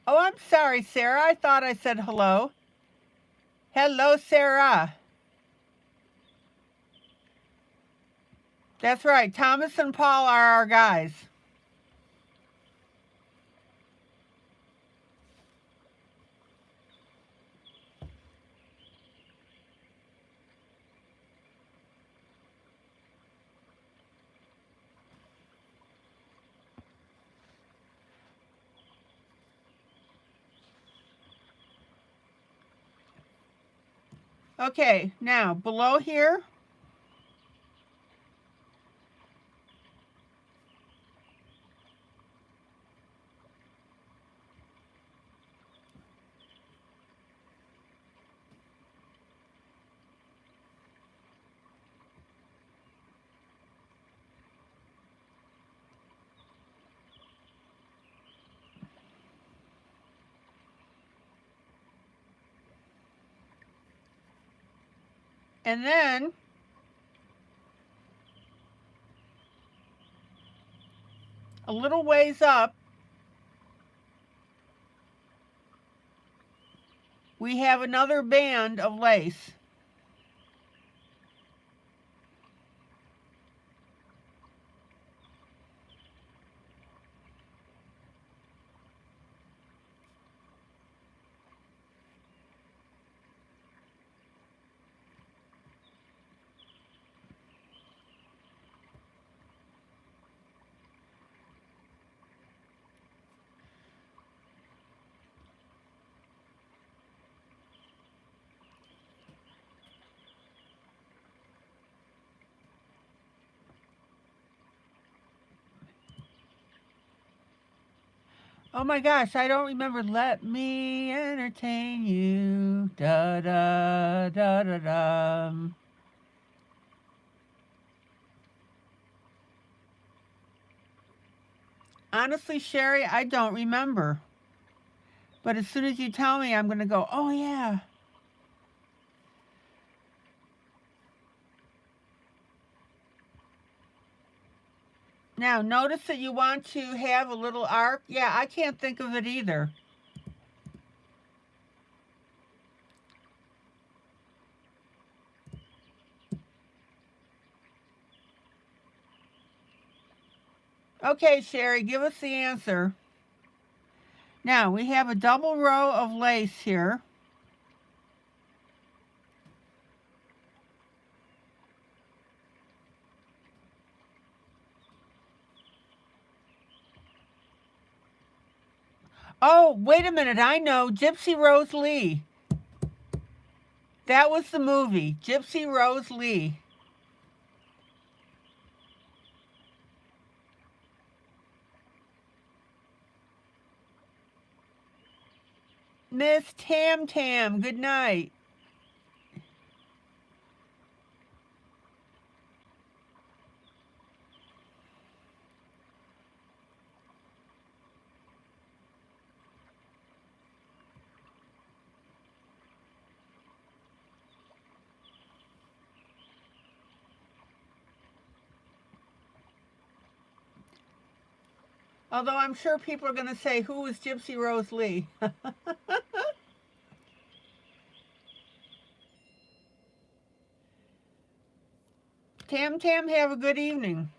[SPEAKER 1] Oh, I'm sorry, Sarah. I thought I said hello. Hello, Sarah. That's right. Thomas and Paul are our guys. Okay, now below here, and then a little ways up, we have another band of lace. Oh my gosh, I don't remember. Let me entertain you. Da da da da da. Honestly, Sherry, I don't remember. But as soon as you tell me, I'm going to go, oh yeah. Now, notice that you want to have a little arc. Yeah, I can't think of it either. Okay, Sherry, give us the answer. Now, we have a double row of lace here. Oh, wait a minute. I know. Gypsy Rose Lee. That was the movie. Gypsy Rose Lee. Miss Tam Tam, good night. Although I'm sure people are going to say, who was Gypsy Rose Lee? Tam Tam, have a good evening.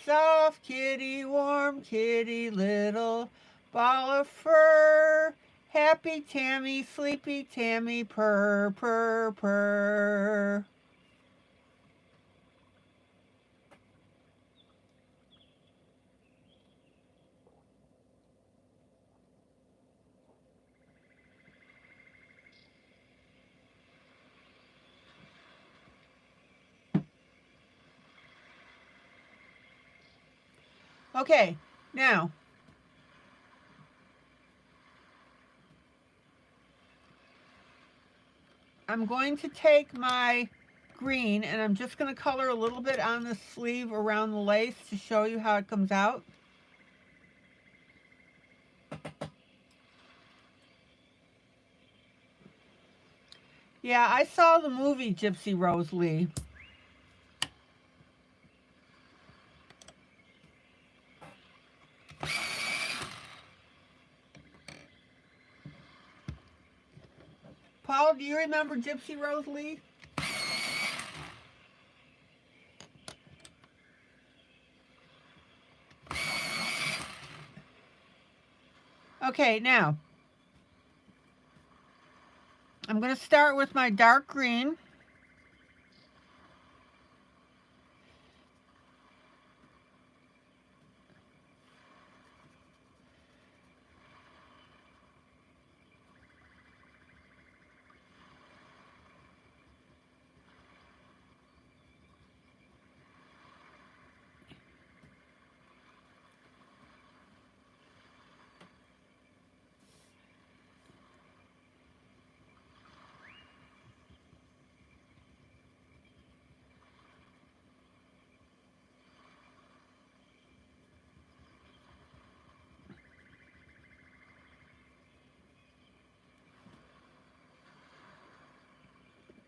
[SPEAKER 1] Soft kitty, warm kitty, little ball of fur. Happy Tammy, sleepy Tammy, purr, purr, purr. Okay, now, I'm going to take my green and I'm just going to color a little bit on the sleeve around the lace to show you how it comes out. Yeah, I saw the movie Gypsy Rose Lee. Paul, do you remember Gypsy Rose Lee? Okay, now I'm going to start with my dark green.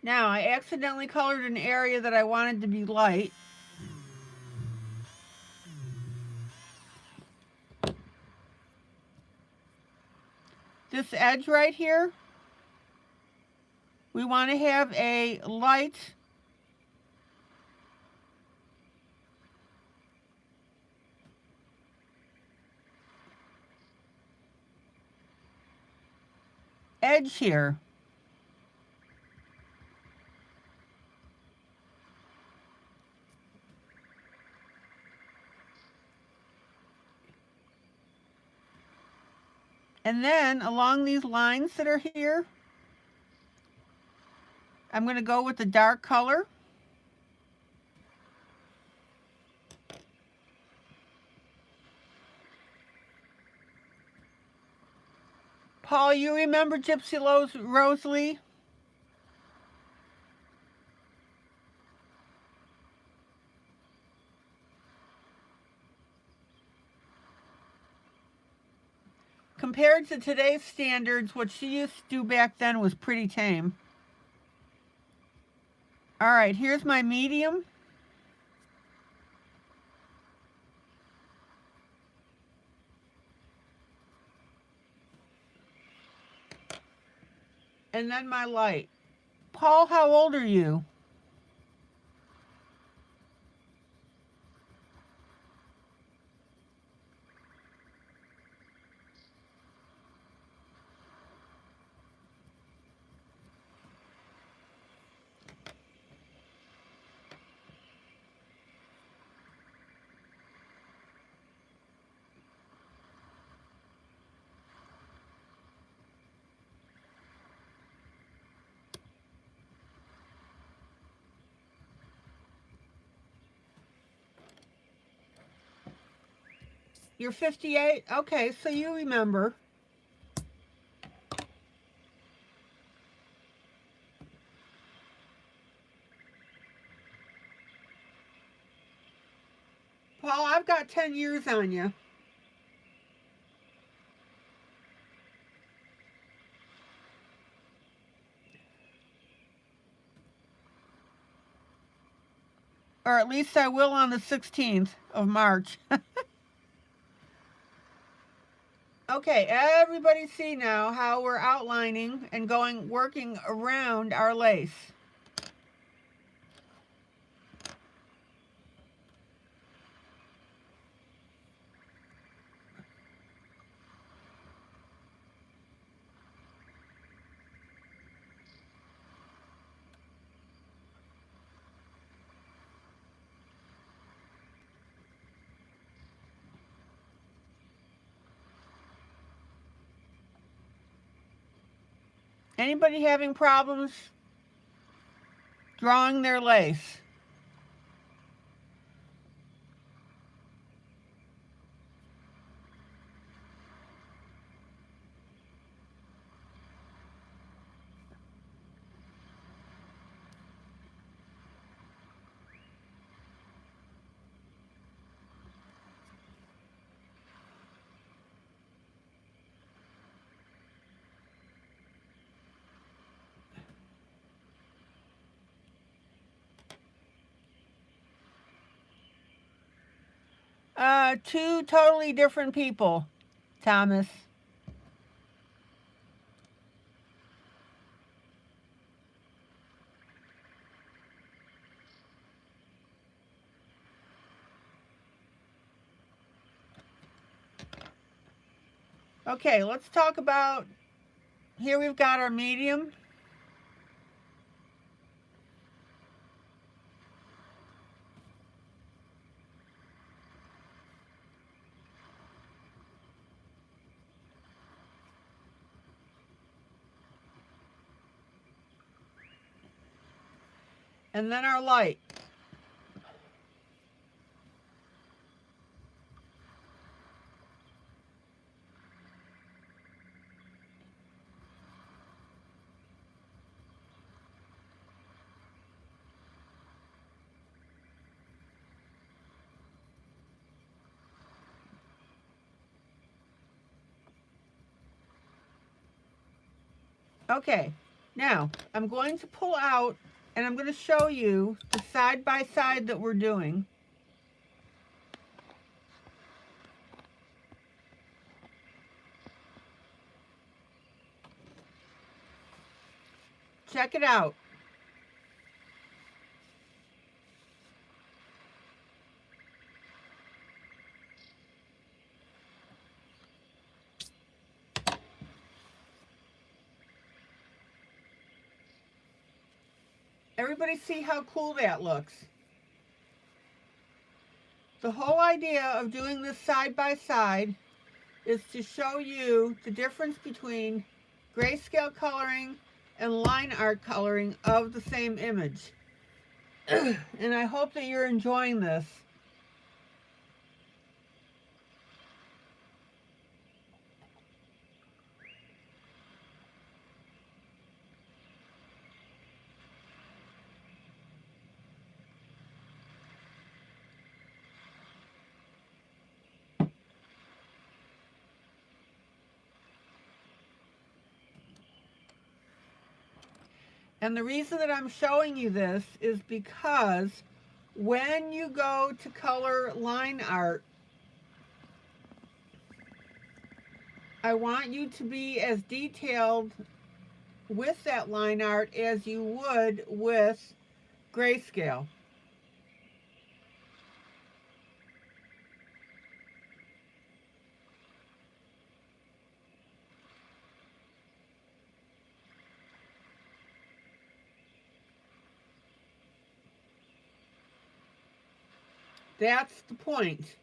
[SPEAKER 1] Now, I accidentally colored an area that I wanted to be light. This edge right here, we want to have a light edge here. And then along these lines that are here, I'm going to go with the dark color. Paul, you remember Gypsy Rose Lee? Compared to today's standards, what she used to do back then was pretty tame. All right, here's my medium. And then my light. Paul, how old are you? You're 58? Okay, so you remember. Paul, I've got 10 years on you. Or at least I will on the 16th of March. Okay, everybody see now how we're outlining and working around our lace. Anybody having problems drawing their lace? Two totally different people, Thomas. Okay, let's talk about, here we've got our medium. And then our light. Okay, now I'm going to pull out and I'm going to show you the side by side that we're doing. Check it out. Everybody see how cool that looks? The whole idea of doing this side by side is to show you the difference between grayscale coloring and line art coloring of the same image. And I hope that you're enjoying this. And the reason that I'm showing you this is because when you go to color line art, I want you to be as detailed with that line art as you would with grayscale. That's the point.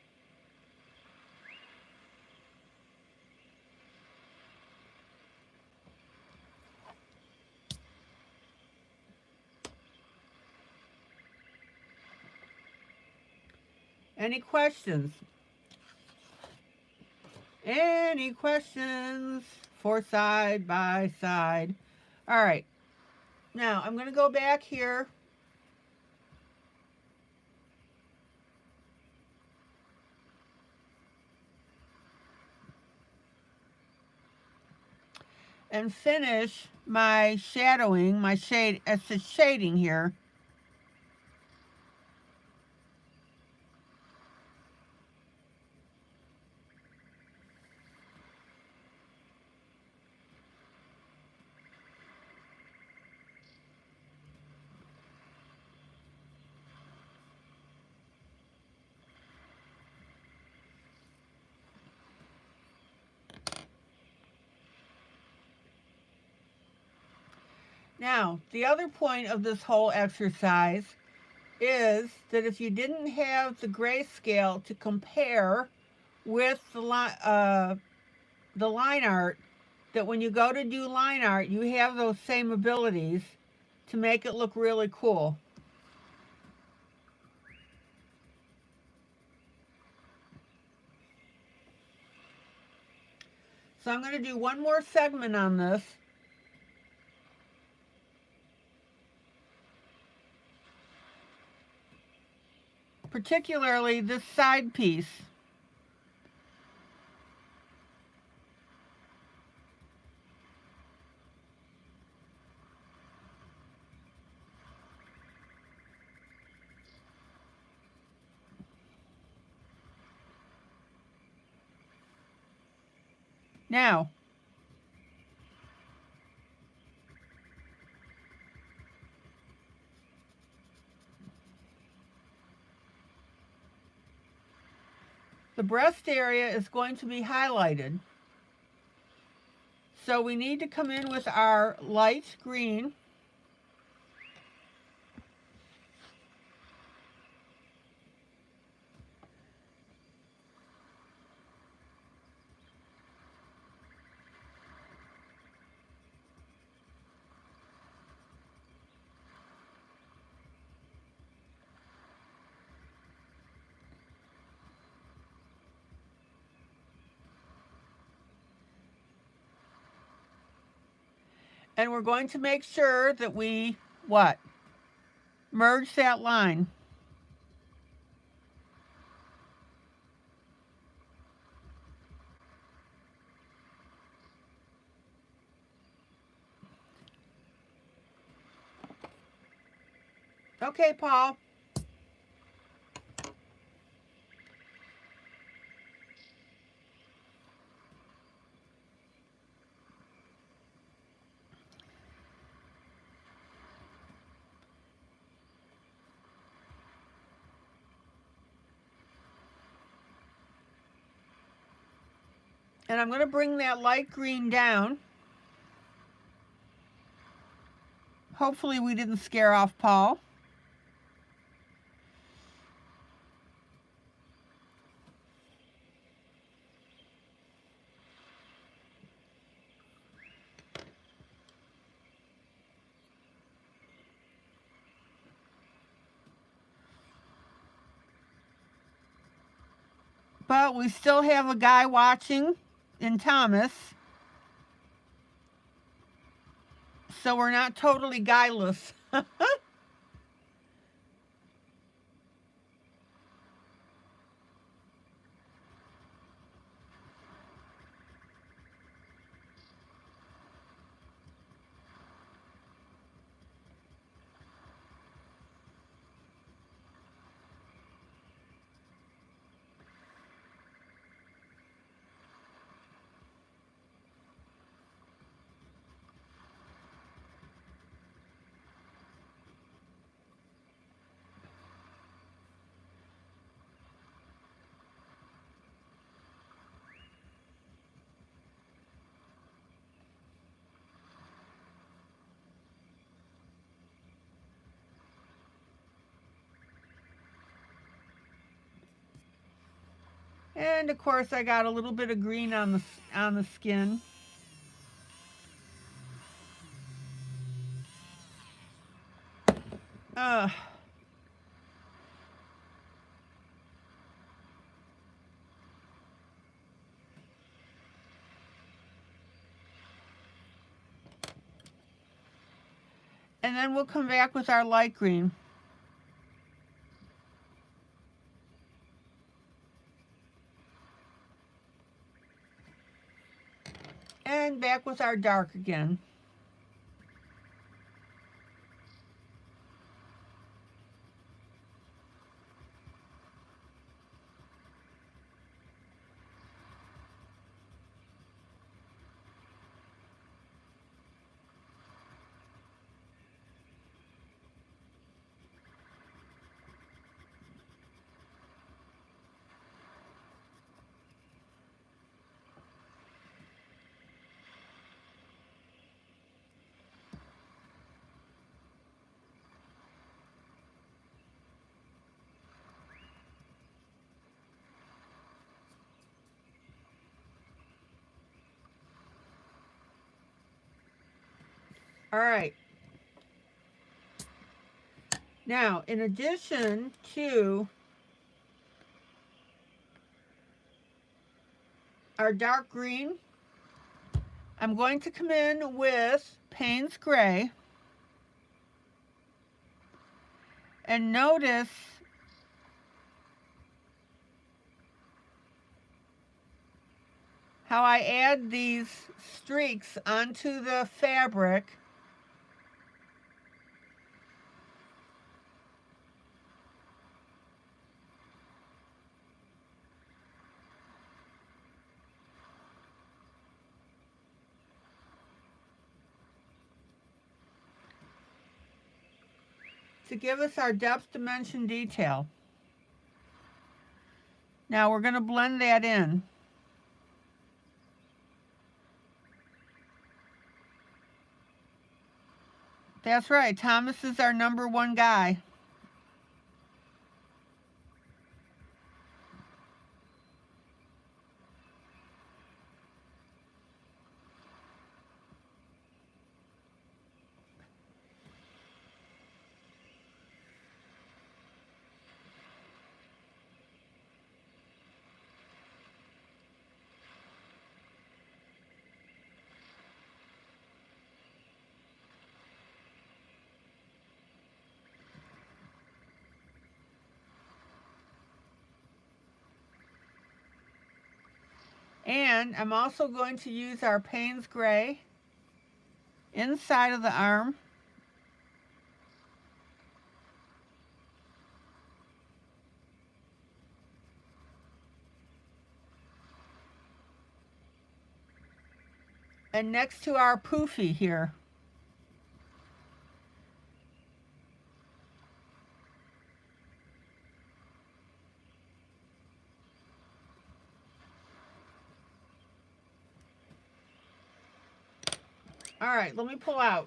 [SPEAKER 1] Any questions? Any questions for side by side? All right. Now I'm going to go back here. And finish my shadowing, my shade, it's the shading here. Now, the other point of this whole exercise is that if you didn't have the grayscale to compare with the line art, that when you go to do line art, you have those same abilities to make it look really cool. So I'm going to do one more segment on this. Particularly this side piece. Now, the breast area is going to be highlighted. So we need to come in with our light green. And we're going to make sure that we, what? Merge that line. Okay, Paul. And I'm going to bring that light green down. Hopefully we didn't scare off Paul. But we still have a guy watching in Thomas. So we're not totally guyless. And of course I got a little bit of green on the skin. Ugh. And then we'll come back with our light green. And back with our dark again. All right. Now, in addition to our dark green, I'm going to come in with Payne's Gray. And notice how I add these streaks onto the fabric. to give us our depth dimension detail. Now we're going to blend that in. That's right, Thomas is our number one guy. And I'm also going to use our Payne's Gray inside of the arm. And next to our poofy here. All right, let me pull out.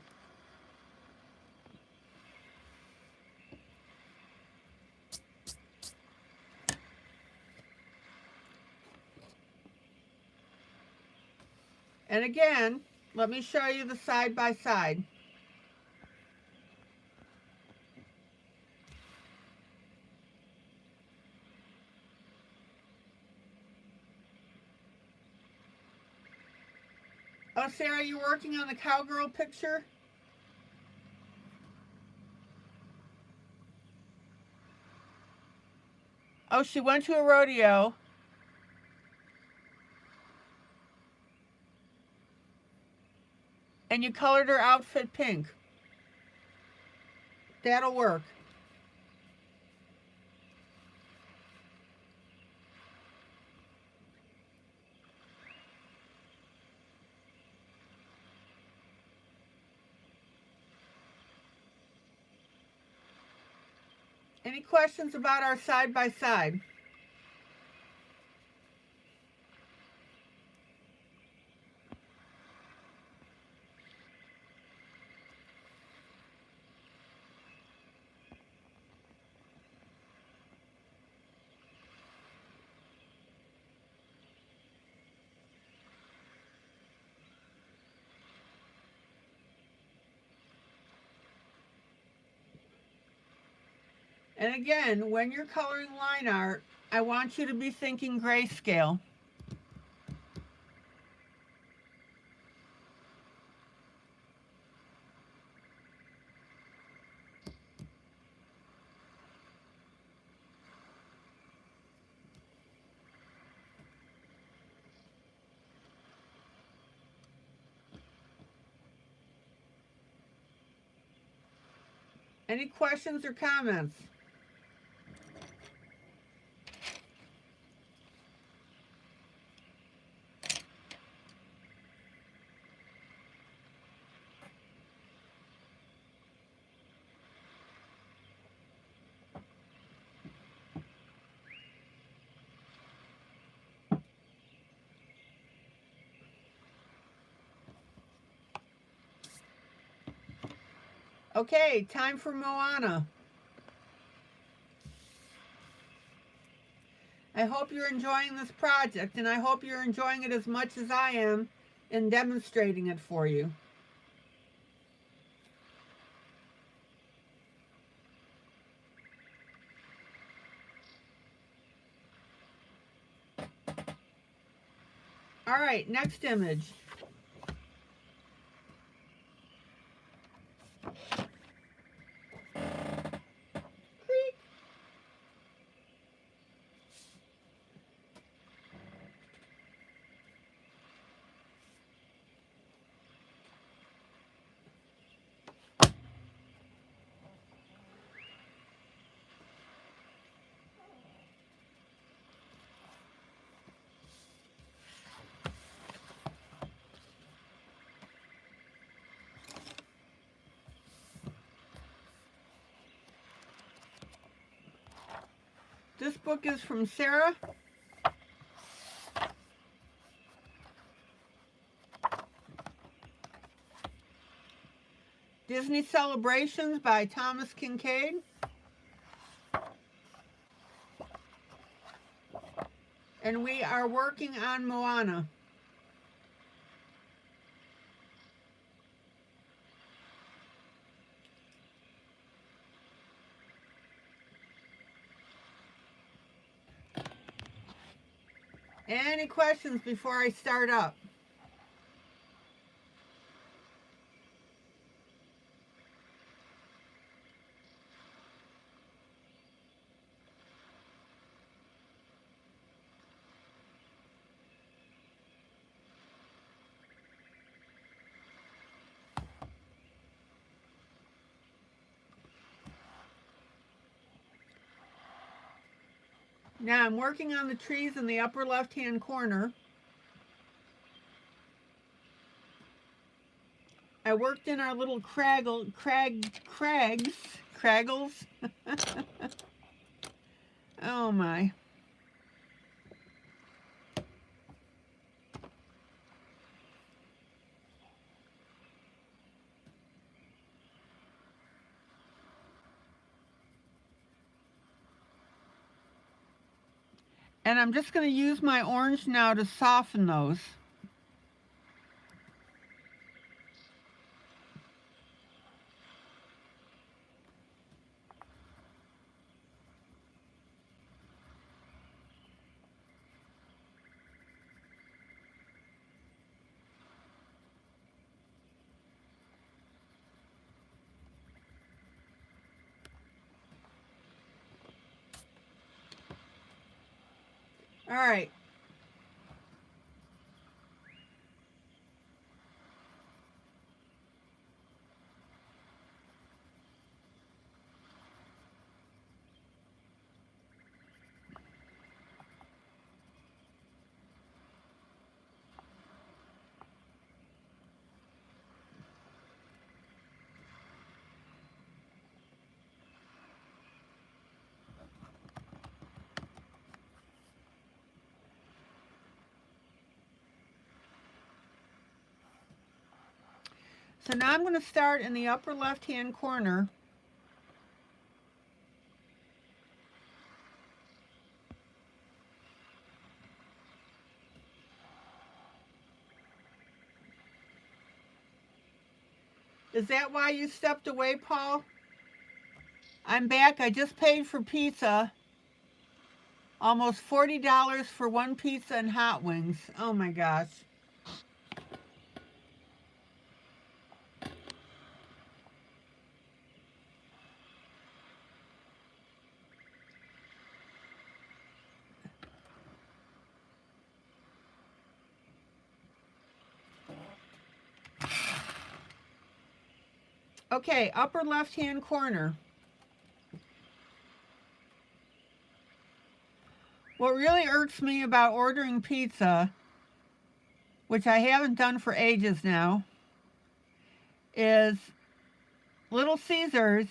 [SPEAKER 1] And again, let me show you the side by side. Oh, Sarah, you working on the cowgirl picture? Oh, she went to a rodeo. And you colored her outfit pink. That'll work. Any questions about our side by side? And again, when you're coloring line art, I want you to be thinking grayscale. Any questions or comments? Okay, time for Moana. I hope you're enjoying this project, and I hope you're enjoying it as much as I am in demonstrating it for you. All right, next image. This book is from Sarah. Disney Celebrations by Thomas Kincaid. And we are working on Moana. Any questions before I start up? Now I'm working on the trees in the upper left-hand corner. I worked in our little craggles. Oh my. And I'm just going to use my orange now to soften those. All right. So now I'm going to start in the upper left-hand corner. Is that why you stepped away, Paul? I'm back. I just paid for pizza. Almost $40 for one pizza and hot wings. Oh my gosh. Okay, upper left-hand corner. What really irks me about ordering pizza, which I haven't done for ages now, is Little Caesars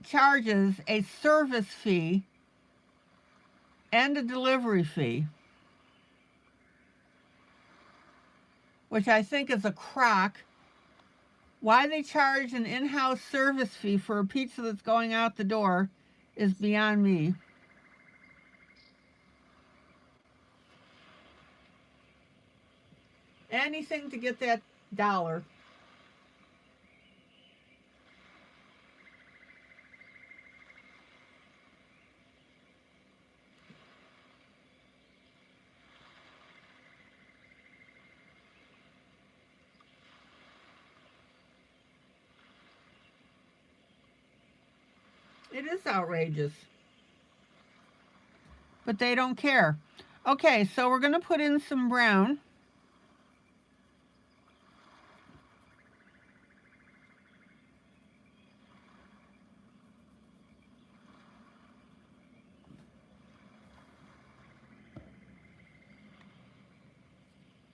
[SPEAKER 1] charges a service fee and a delivery fee, which I think is a crock. Why they charge an in-house service fee for a pizza that's going out the door is beyond me. Anything to get that dollar. It is outrageous. But they don't care. Okay, so we're going to put in some brown.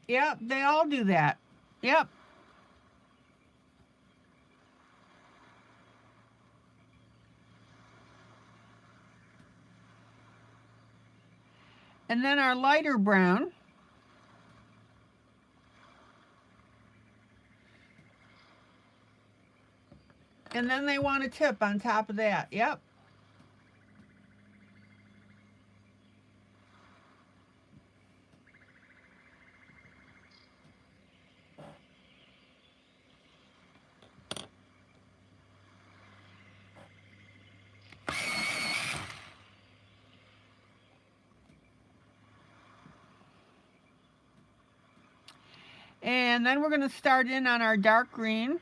[SPEAKER 1] Yep, they all do that. Yep. And then our lighter brown. And then they want a tip on top of that. Yep. And then we're going to start in on our dark green.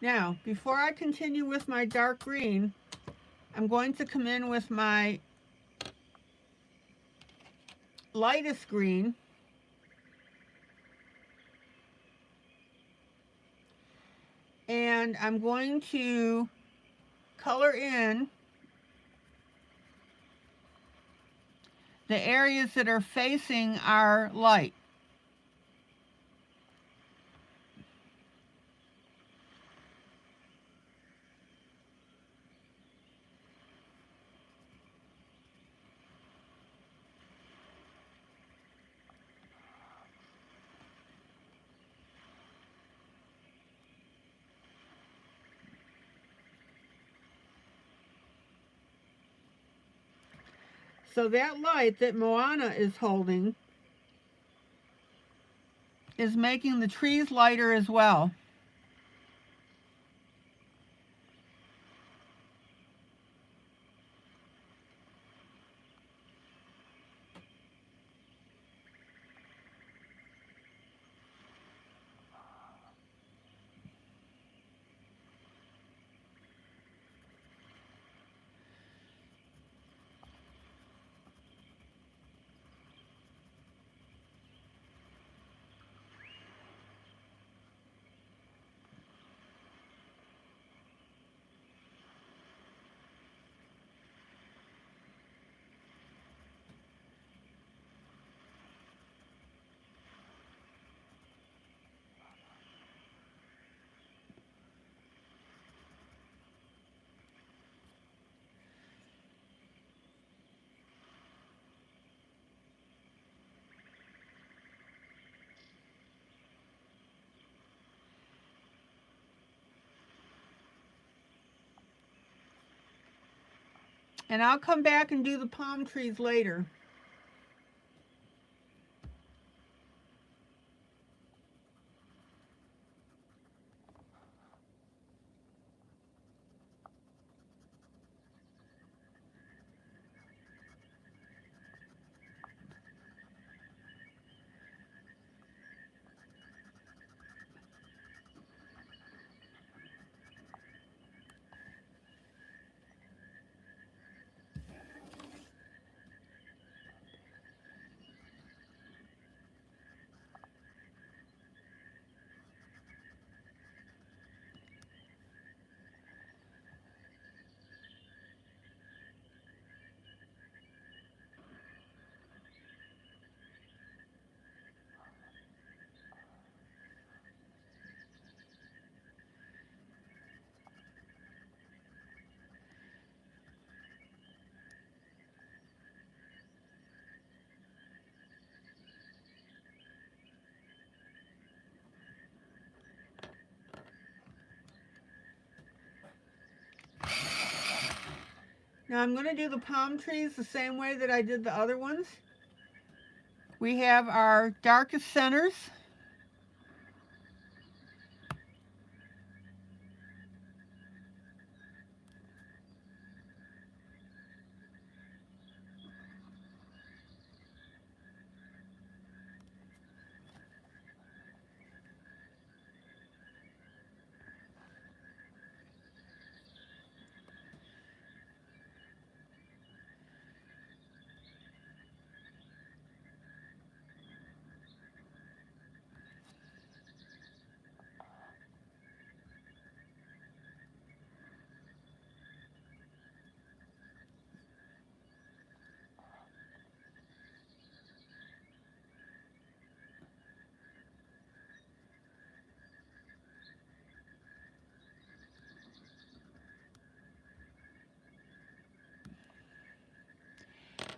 [SPEAKER 1] Now, before I continue with my dark green, I'm going to come in with my lightest green. And I'm going to color in the areas that are facing our light. So that light that Moana is holding is making the trees lighter as well. And I'll come back and do the palm trees later. Now I'm going to do the palm trees the same way that I did the other ones. We have our darkest centers.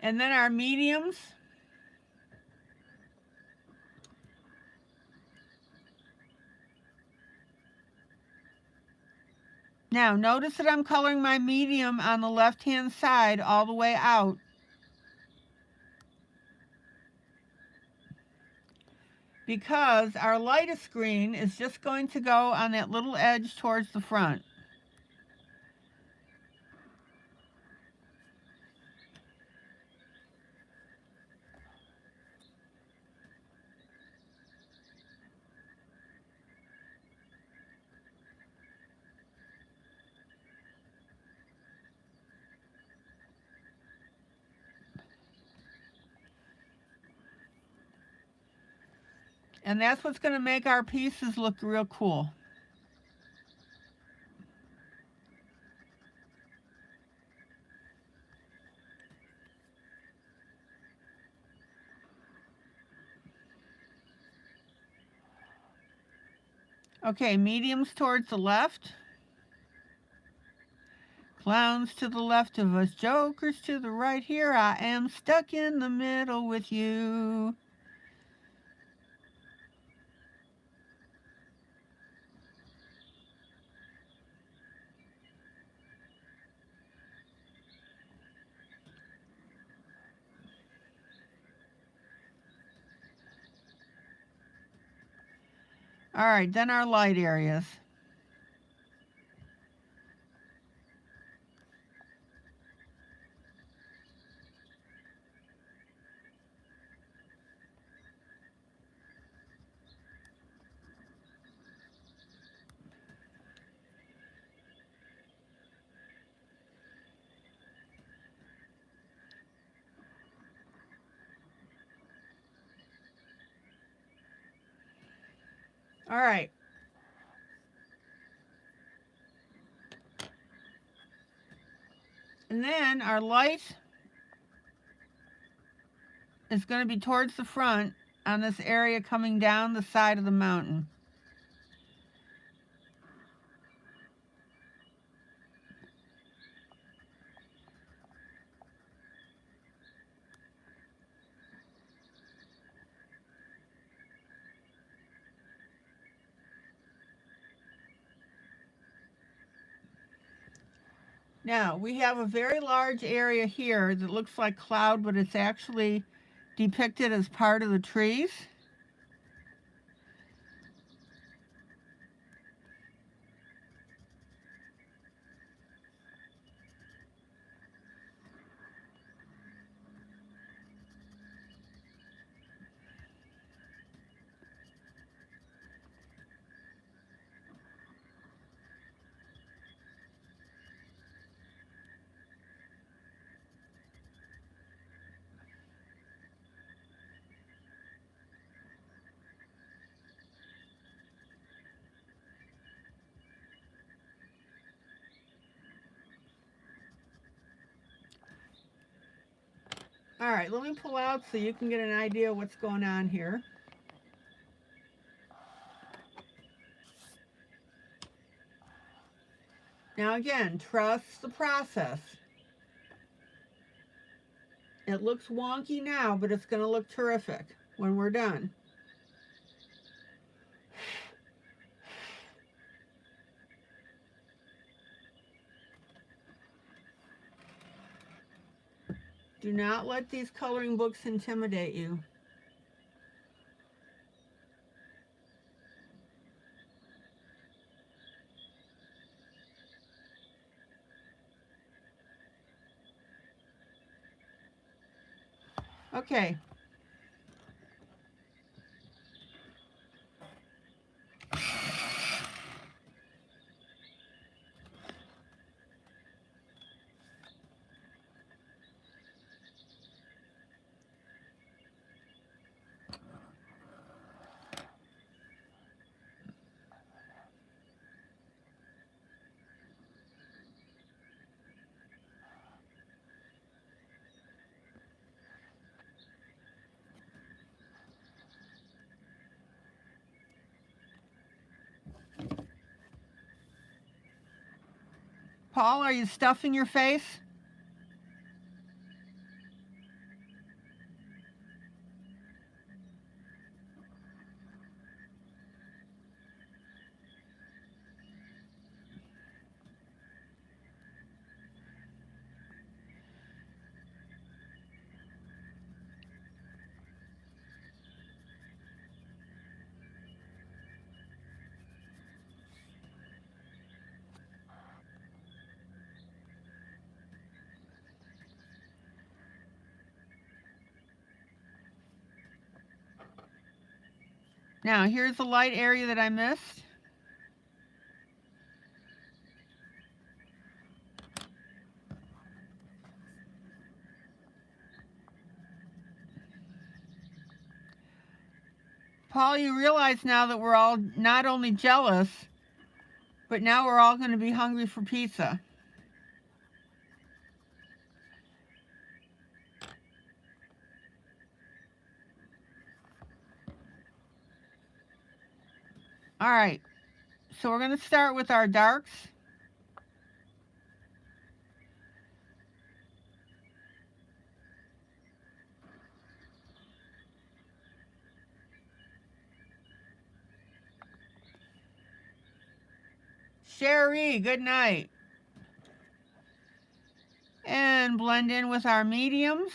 [SPEAKER 1] And then our mediums. Now notice that I'm coloring my medium on the left-hand side all the way out. Because our lightest green is just going to go on that little edge towards the front. And that's what's going to make our pieces look real cool. Okay, mediums towards the left. Clowns to the left of us, jokers to the right. Here I am stuck in the middle with you. All right, then our light areas. All right. And then our light is going to be towards the front on this area coming down the side of the mountain. Now, we have a very large area here that looks like cloud, but it's actually depicted as part of the trees. All right, let me pull out so you can get an idea of what's going on here. Now again, trust the process. It looks wonky now, but it's going to look terrific when we're done. Do not let these coloring books intimidate you. Okay. Paul, are you stuffing your face? Now, here's the light area that I missed. Paul, you realize now that we're all not only jealous, but now we're all going to be hungry for pizza. All right, so we're going to start with our darks. Sherry, good night. And blend in with our mediums.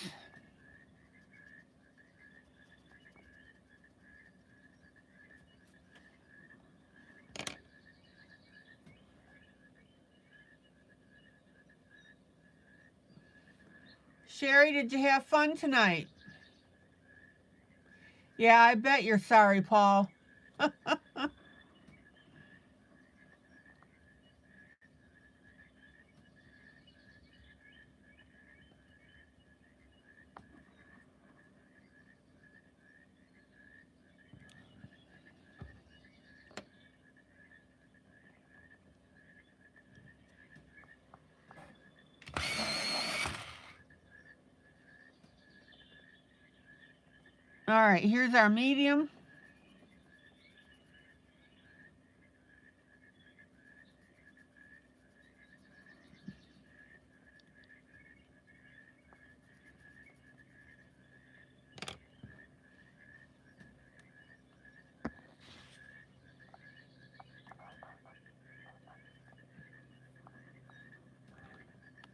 [SPEAKER 1] Sherry, did you have fun tonight? Yeah, I bet you're sorry, Paul. All right, here's our medium.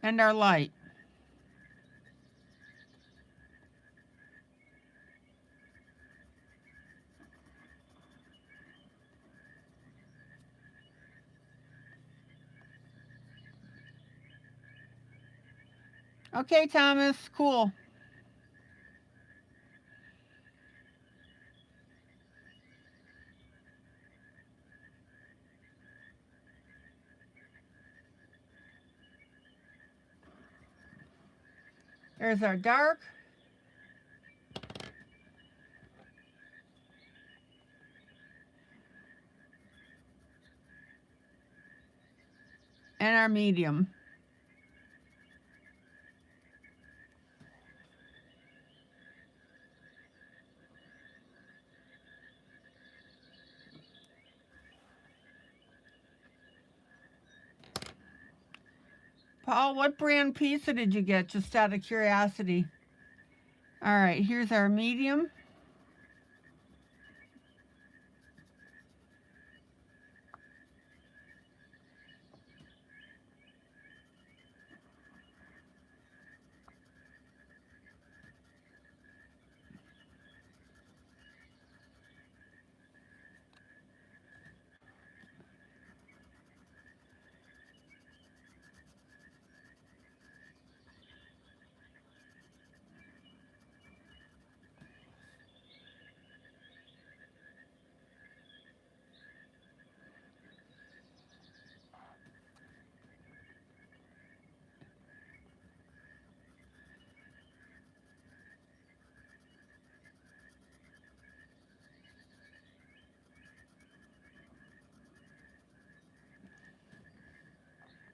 [SPEAKER 1] And our light. Okay, Thomas, cool. There's our dark. And our medium. Paul, what brand pizza did you get, just out of curiosity? All right, here's our medium.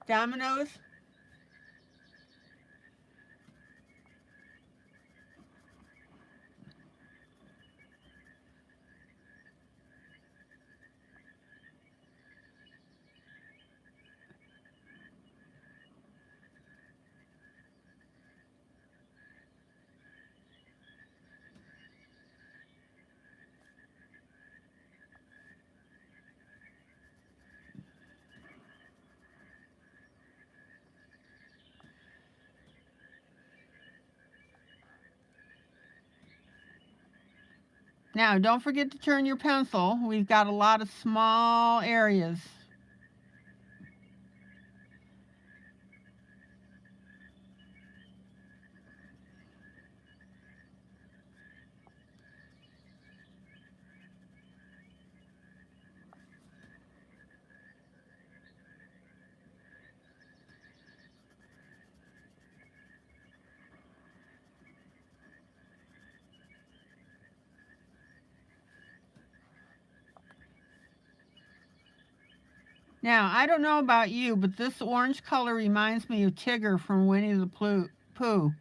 [SPEAKER 1] Dominoes? Now, don't forget to turn your pencil. We've got a lot of small areas. Now, I don't know about you, but this orange color reminds me of Tigger from Winnie the Pooh.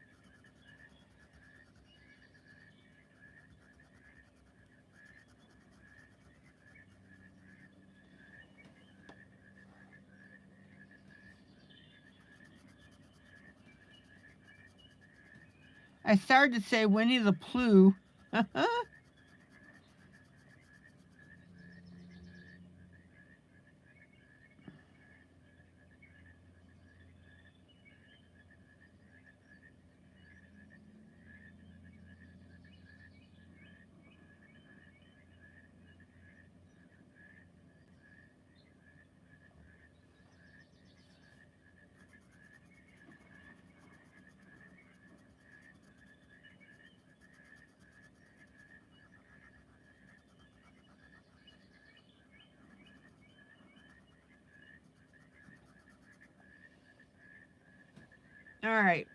[SPEAKER 1] I started to say Winnie the Pooh. All right.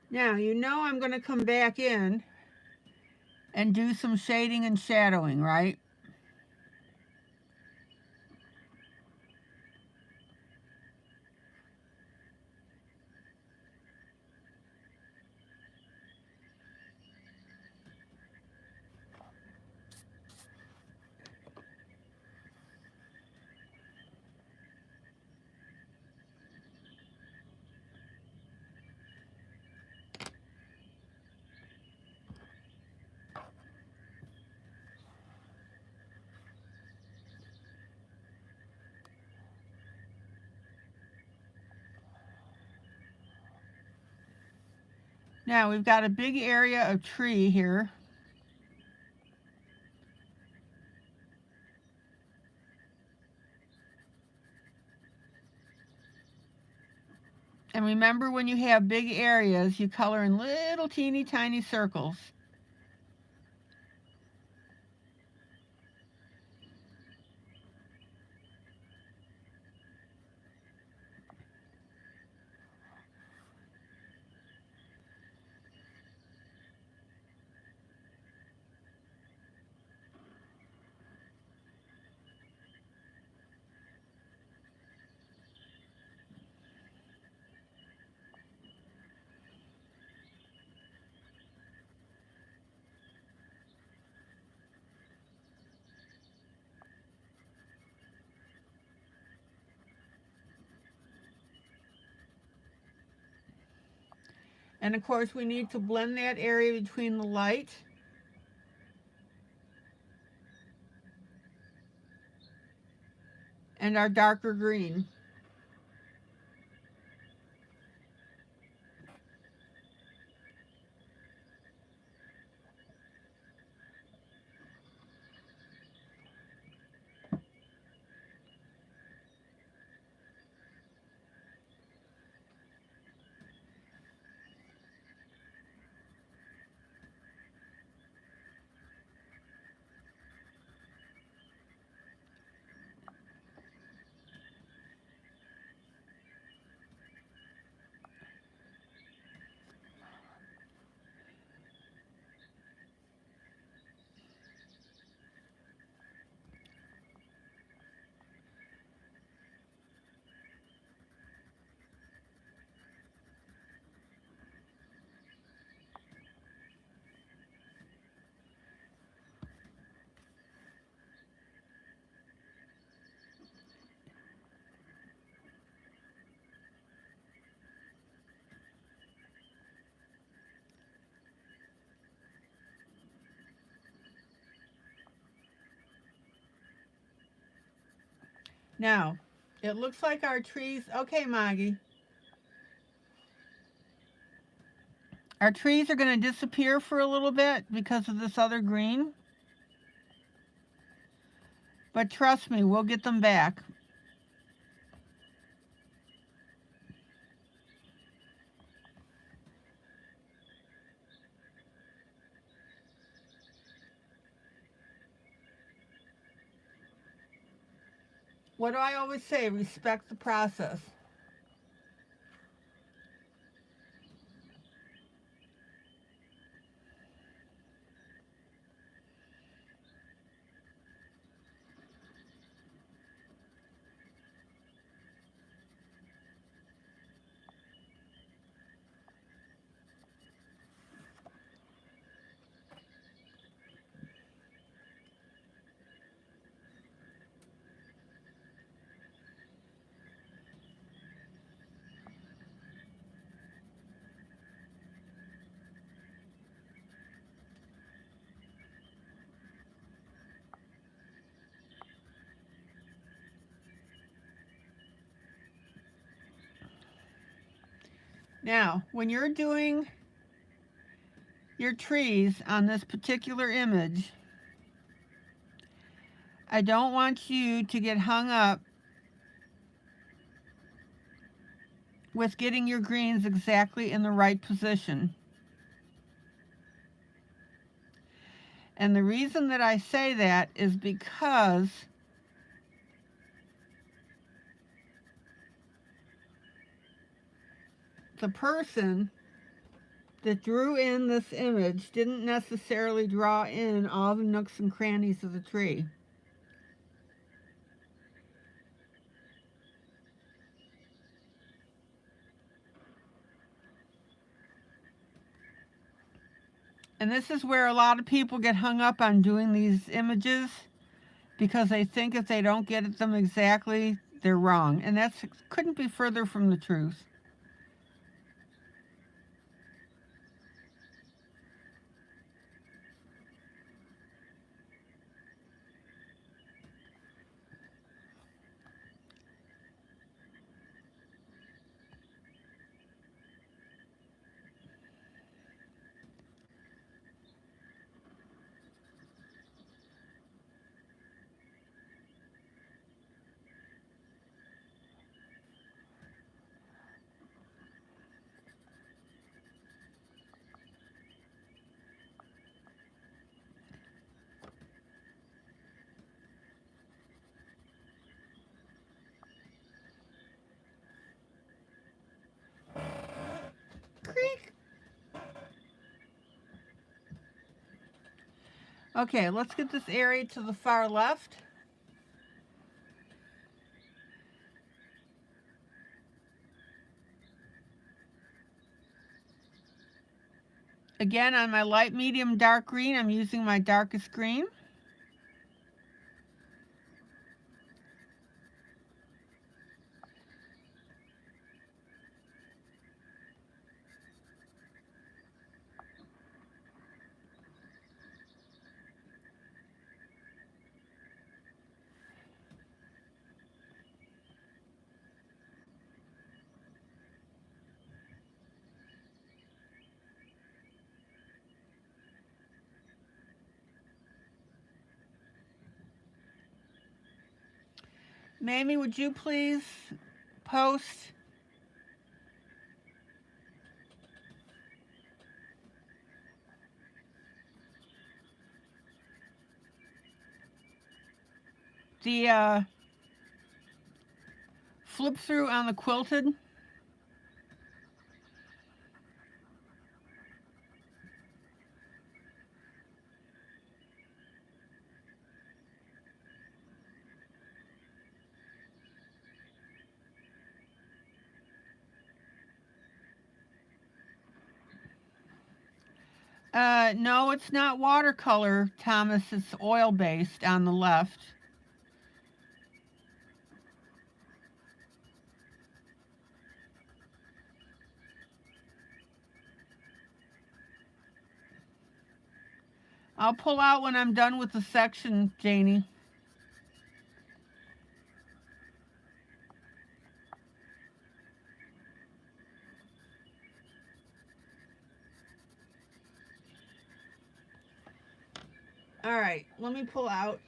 [SPEAKER 1] Now, you know I'm going to come back in and do some shading and shadowing, right? Now, we've got a big area of tree here. And remember, when you have big areas, you color in little teeny tiny circles. And of course, we need to blend that area between the light and our darker green. Now, it looks like our trees, okay, Maggie, our trees are going to disappear for a little bit because of this other green. But trust me, we'll get them back. What do I always say? Respect the process. Now, when you're doing your trees on this particular image, I don't want you to get hung up with getting your greens exactly in the right position. And the reason that I say that is because the person that drew in this image didn't necessarily draw in all the nooks and crannies of the tree. And this is where a lot of people get hung up on doing these images because they think if they don't get them exactly, they're wrong. And that couldn't be further from the truth. Creak. Okay, let's get this area to the far left. Again, on my light, medium, dark green, I'm using my darkest green. Mamie, would you please post the flip through on the quilted? No, it's not watercolor, Thomas. It's oil-based on the left. I'll pull out when I'm done with the section, Janie. All right, let me pull out.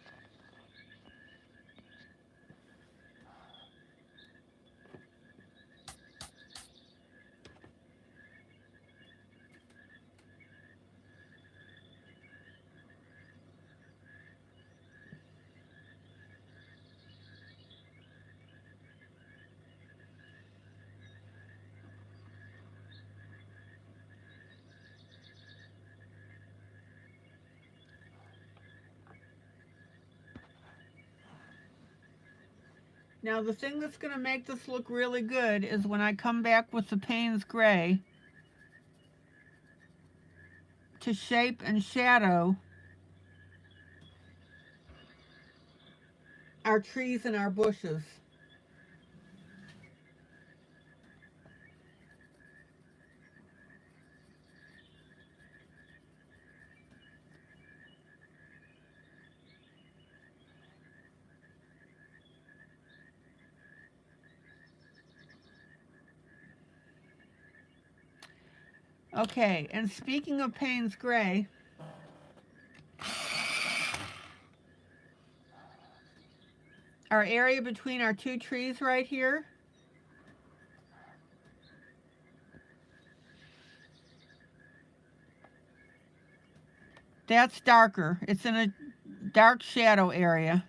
[SPEAKER 1] Now the thing that's going to make this look really good is when I come back with the Payne's Gray to shape and shadow our trees and our bushes. Okay, and speaking of Payne's Gray, our area between our two trees right here, that's darker. It's in a dark shadow area.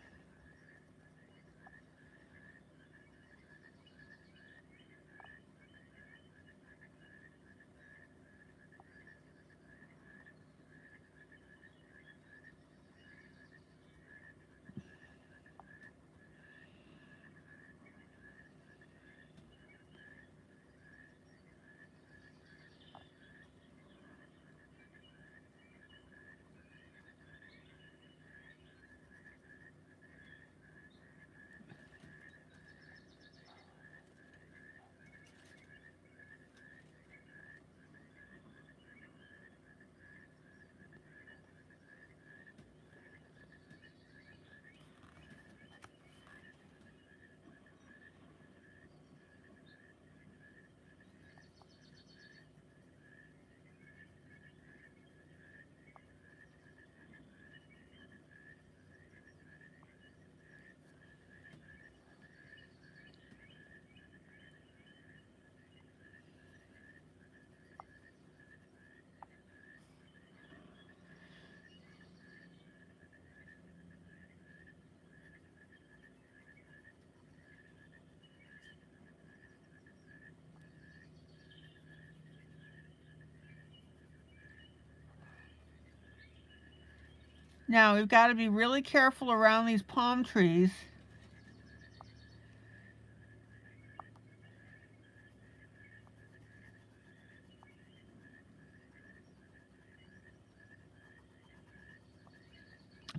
[SPEAKER 1] Now we've got to be really careful around these palm trees.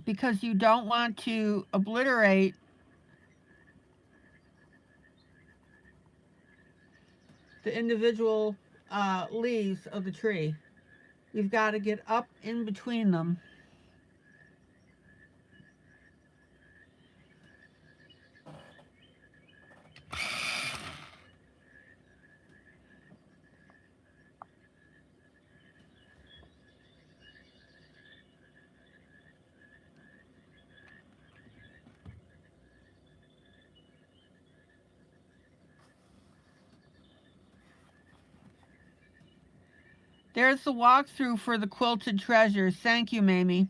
[SPEAKER 1] Because you don't want to obliterate the individual leaves of the tree. You've got to get up in between them. There's the walkthrough for the quilted treasures. Thank you, Mamie.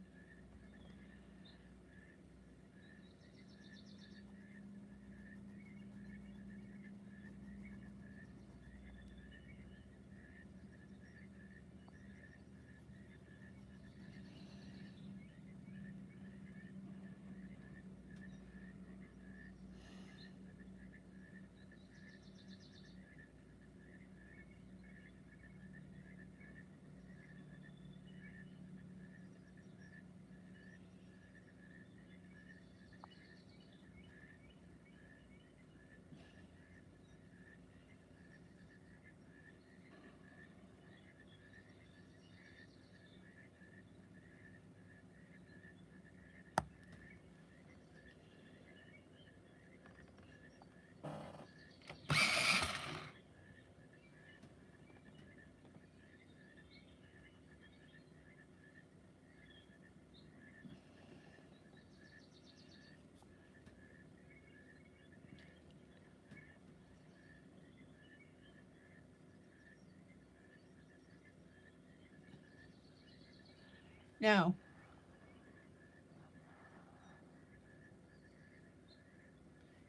[SPEAKER 1] Now,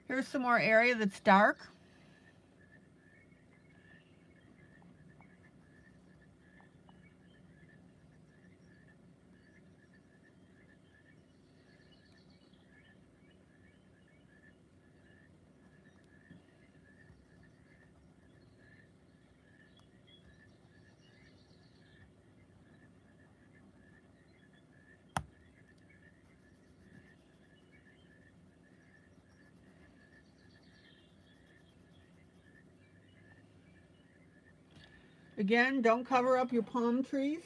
[SPEAKER 1] here's some more area that's dark. Again, don't cover up your palm trees.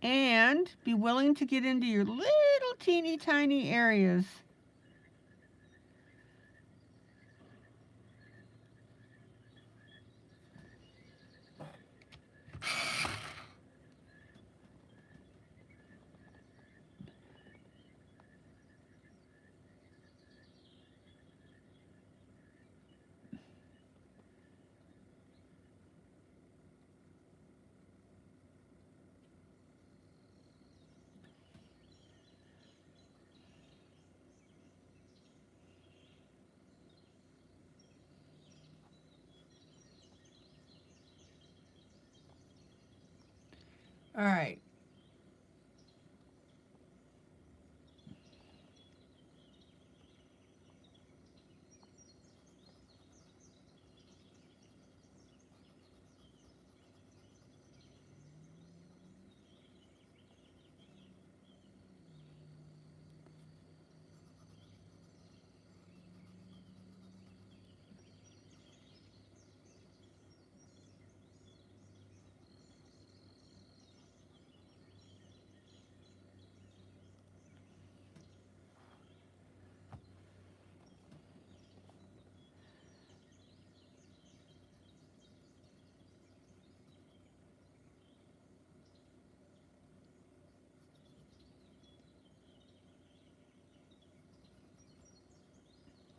[SPEAKER 1] And be willing to get into your little teeny tiny areas. All right.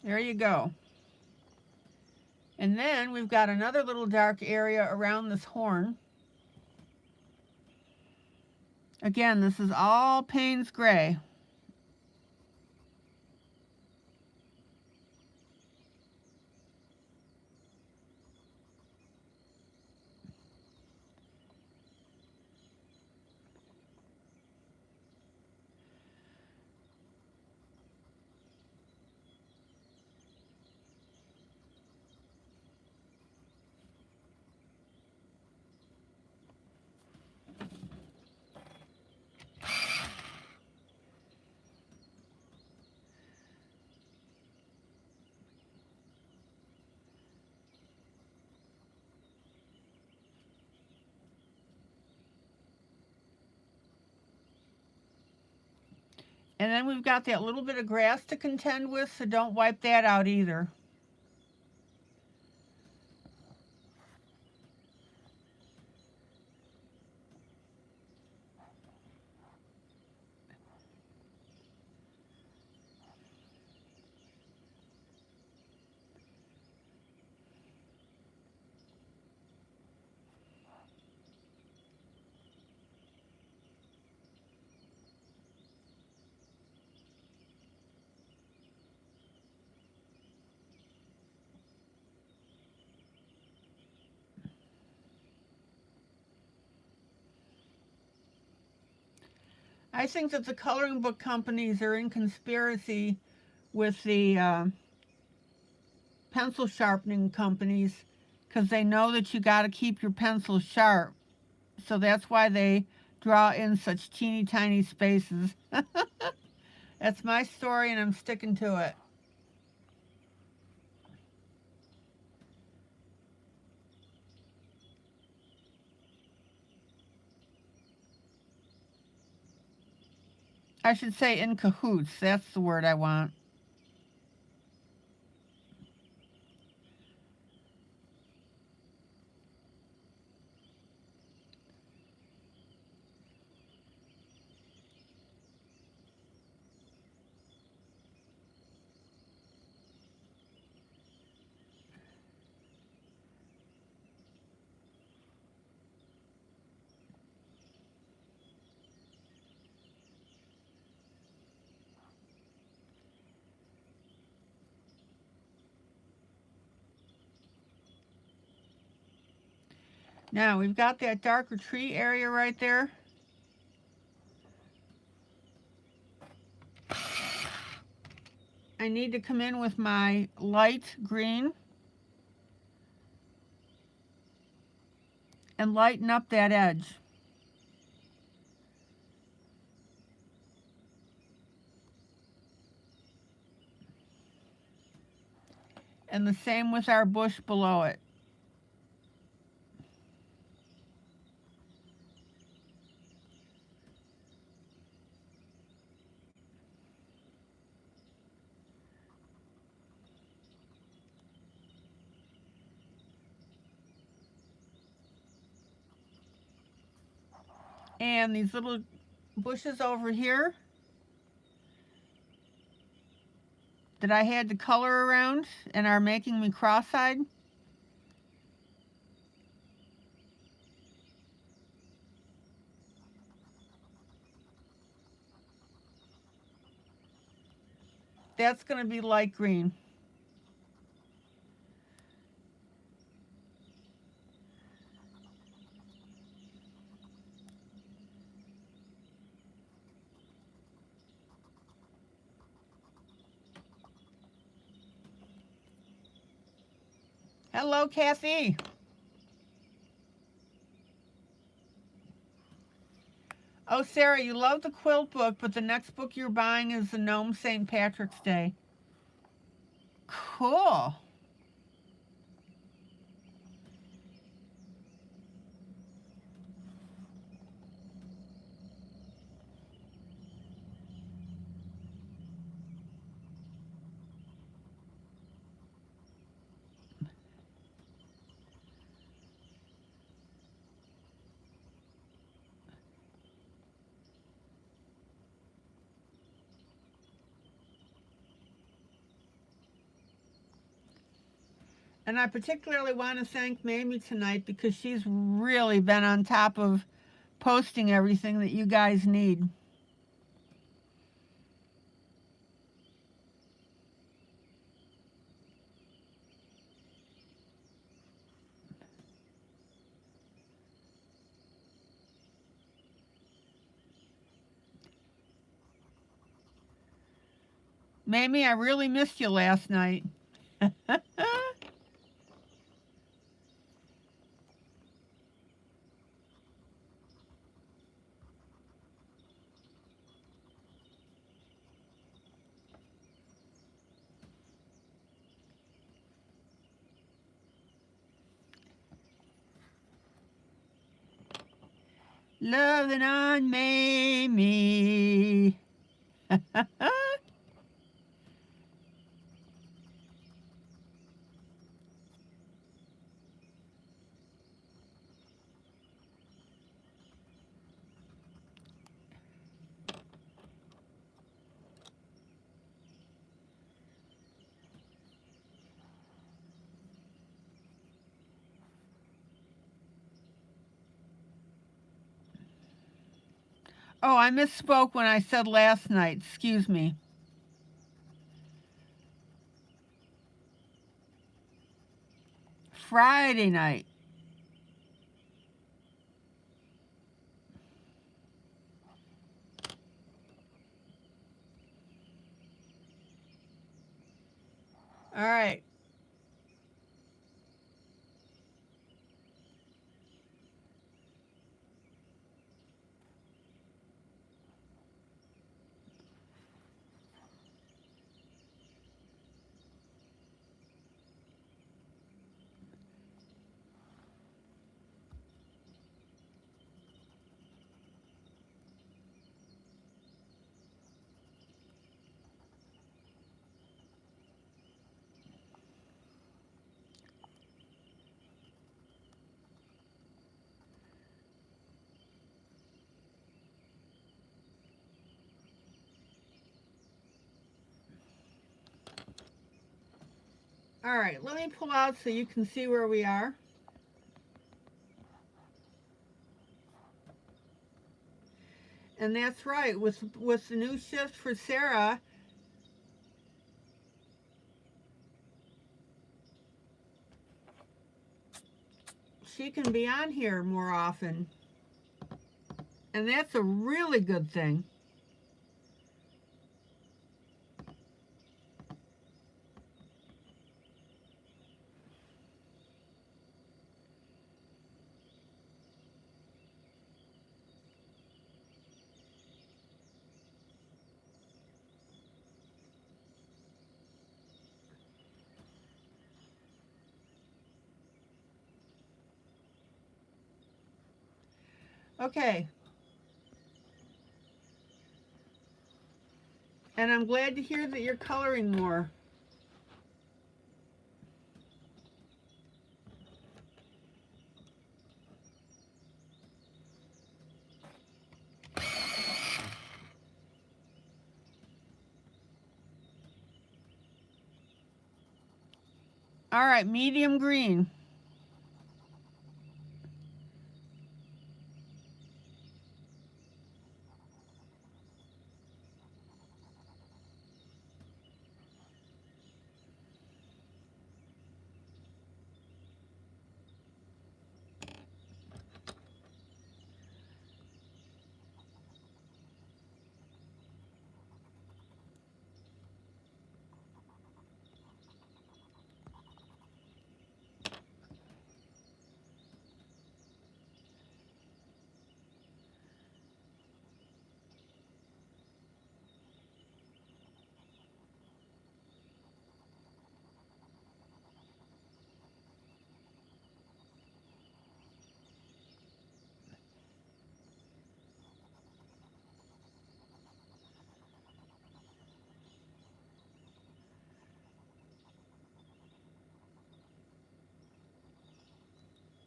[SPEAKER 1] There you go. And then we've got another little dark area around this horn. Again, this is all Payne's Gray. And then we've got that little bit of grass to contend with, so don't wipe that out either. I think that the coloring book companies are in conspiracy with the pencil sharpening companies because they know that you got to keep your pencil sharp. So that's why they draw in such teeny tiny spaces. That's my story and I'm sticking to it. I should say in cahoots. That's the word I want. Now we've got that darker tree area right there. I need to come in with my light green and lighten up that edge. And the same with our bush below it. And these little bushes over here that I had to color around and are making me cross-eyed. That's going to be light green. Hello, Kathy. Oh, Sarah, you love the quilt book, but the next book you're buying is the Gnome St. Patrick's Day. Cool. And I particularly want to thank Mamie tonight because she's really been on top of posting everything that you guys need. Mamie, I really missed you last night. Loving on Mamie. Oh, I misspoke when I said last night. Excuse me. Friday night. All right. All right, let me pull out so you can see where we are. And that's right, with the new shift for Sarah, she can be on here more often. And that's a really good thing. Okay. And I'm glad to hear that you're coloring more. All right, medium green.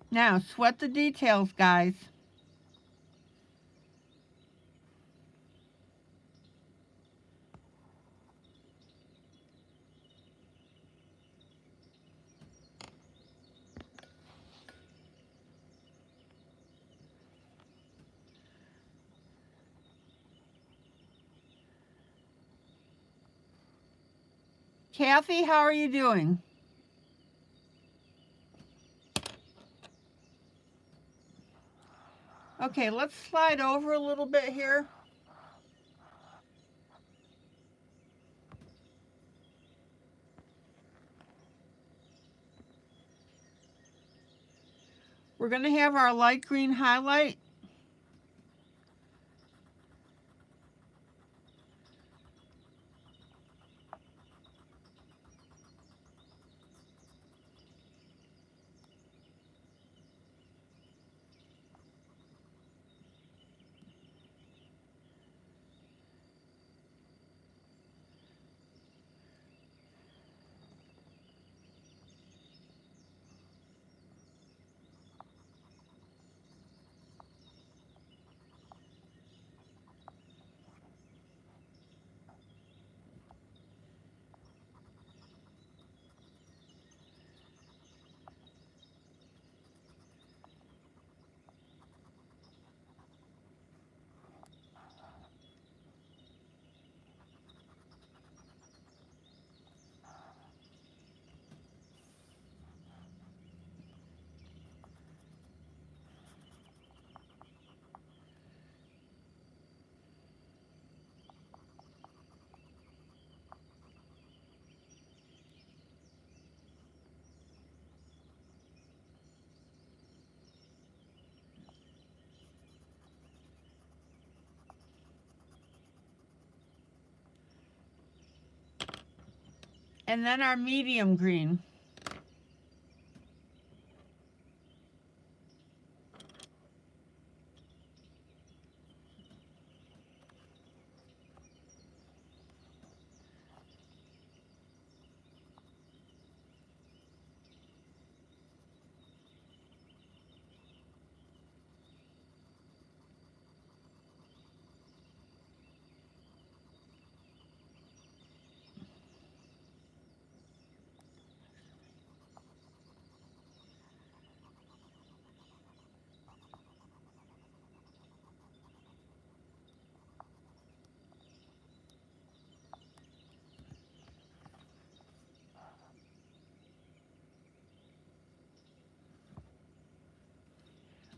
[SPEAKER 1] Now, sweat the details, guys. Kathy, how are you doing? Okay, let's slide over a little bit here. We're going to have our light green highlight. And then our medium green.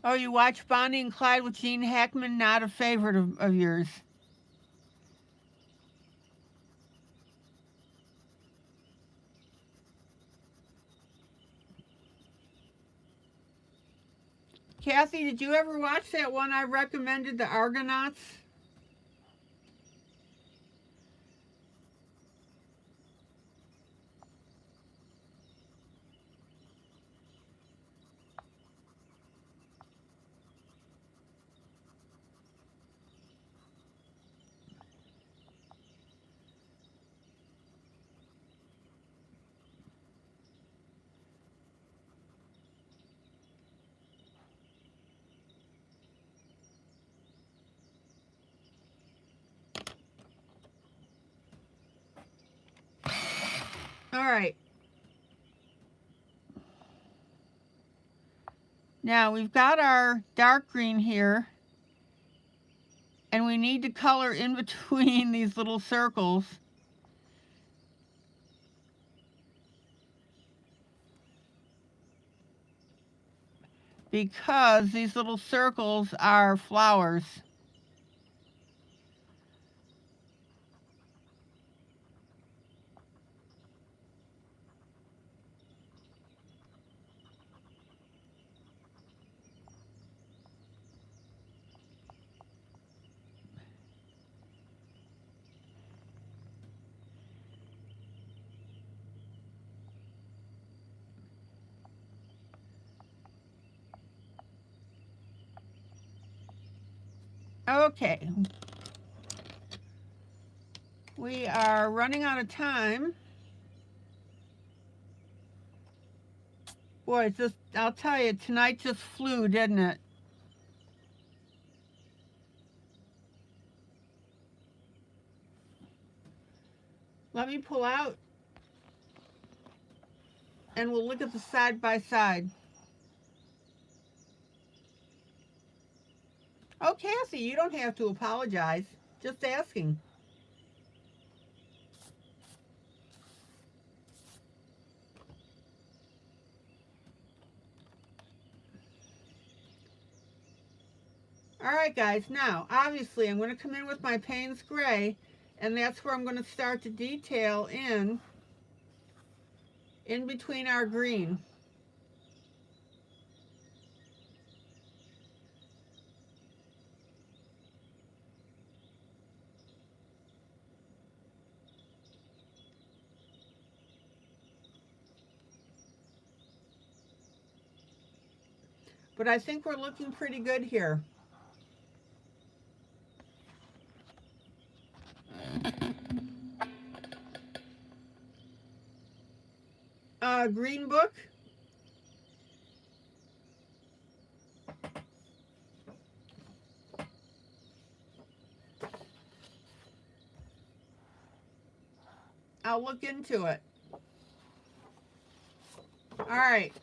[SPEAKER 1] Oh, you watch Bonnie and Clyde with Gene Hackman? Not a favorite of yours. Kathy, did you ever watch that one I recommended, The Argonauts? All right. Now we've got our dark green here, and we need to color in between these little circles. Because these little circles are flowers. Okay. We are running out of time. Boy, I'll tell you, tonight just flew, didn't it? Let me pull out and we'll look at the side by side. Oh, Cassie, you don't have to apologize. Just asking. All right, guys. Now, obviously, I'm going to come in with my Payne's Gray, and that's where I'm going to start to detail in between our green. But I think we're looking pretty good here. Green book. I'll look into it. All right.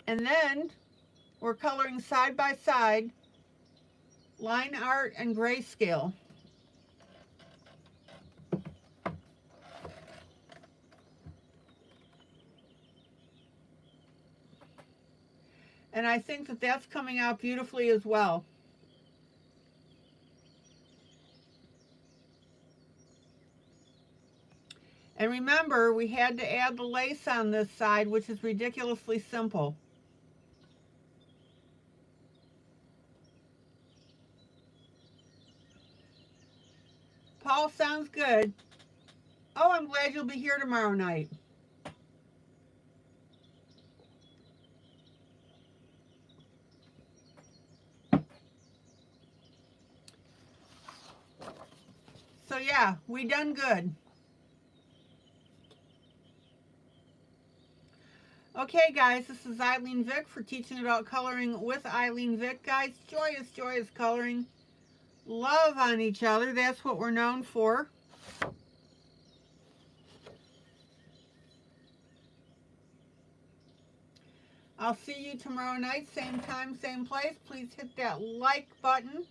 [SPEAKER 1] And then we're coloring side by side, line art and grayscale. And I think that that's coming out beautifully as well. And remember, we had to add the lace on this side, which is ridiculously simple. Paul, sounds good. Oh, I'm glad you'll be here tomorrow night. So yeah, we done good. Okay, guys, this is ILene Vick for Teaching About Coloring with ILene Vick. Guys, joyous, joyous coloring. Love on each other. That's what we're known for. I'll see you tomorrow night, same time, same place. Please hit that like button.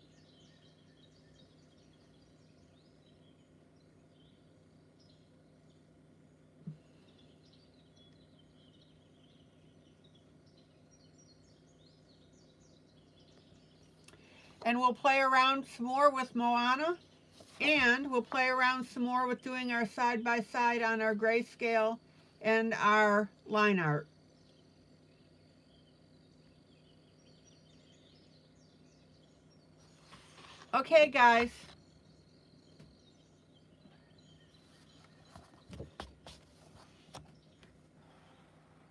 [SPEAKER 1] And we'll play around some more with Moana. And we'll play around some more with doing our side-by-side on our grayscale and our line art. Okay, guys.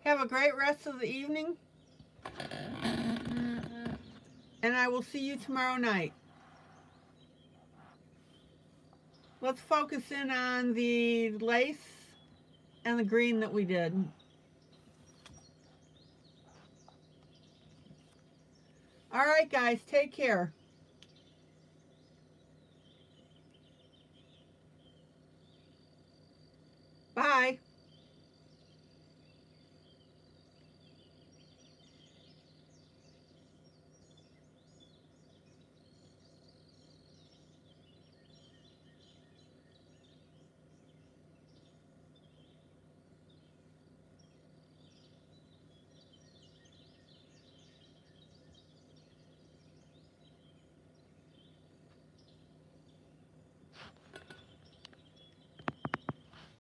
[SPEAKER 1] Have a great rest of the evening. And I will see you tomorrow night. Let's focus in on the lace and the green that we did. All right, guys, take care.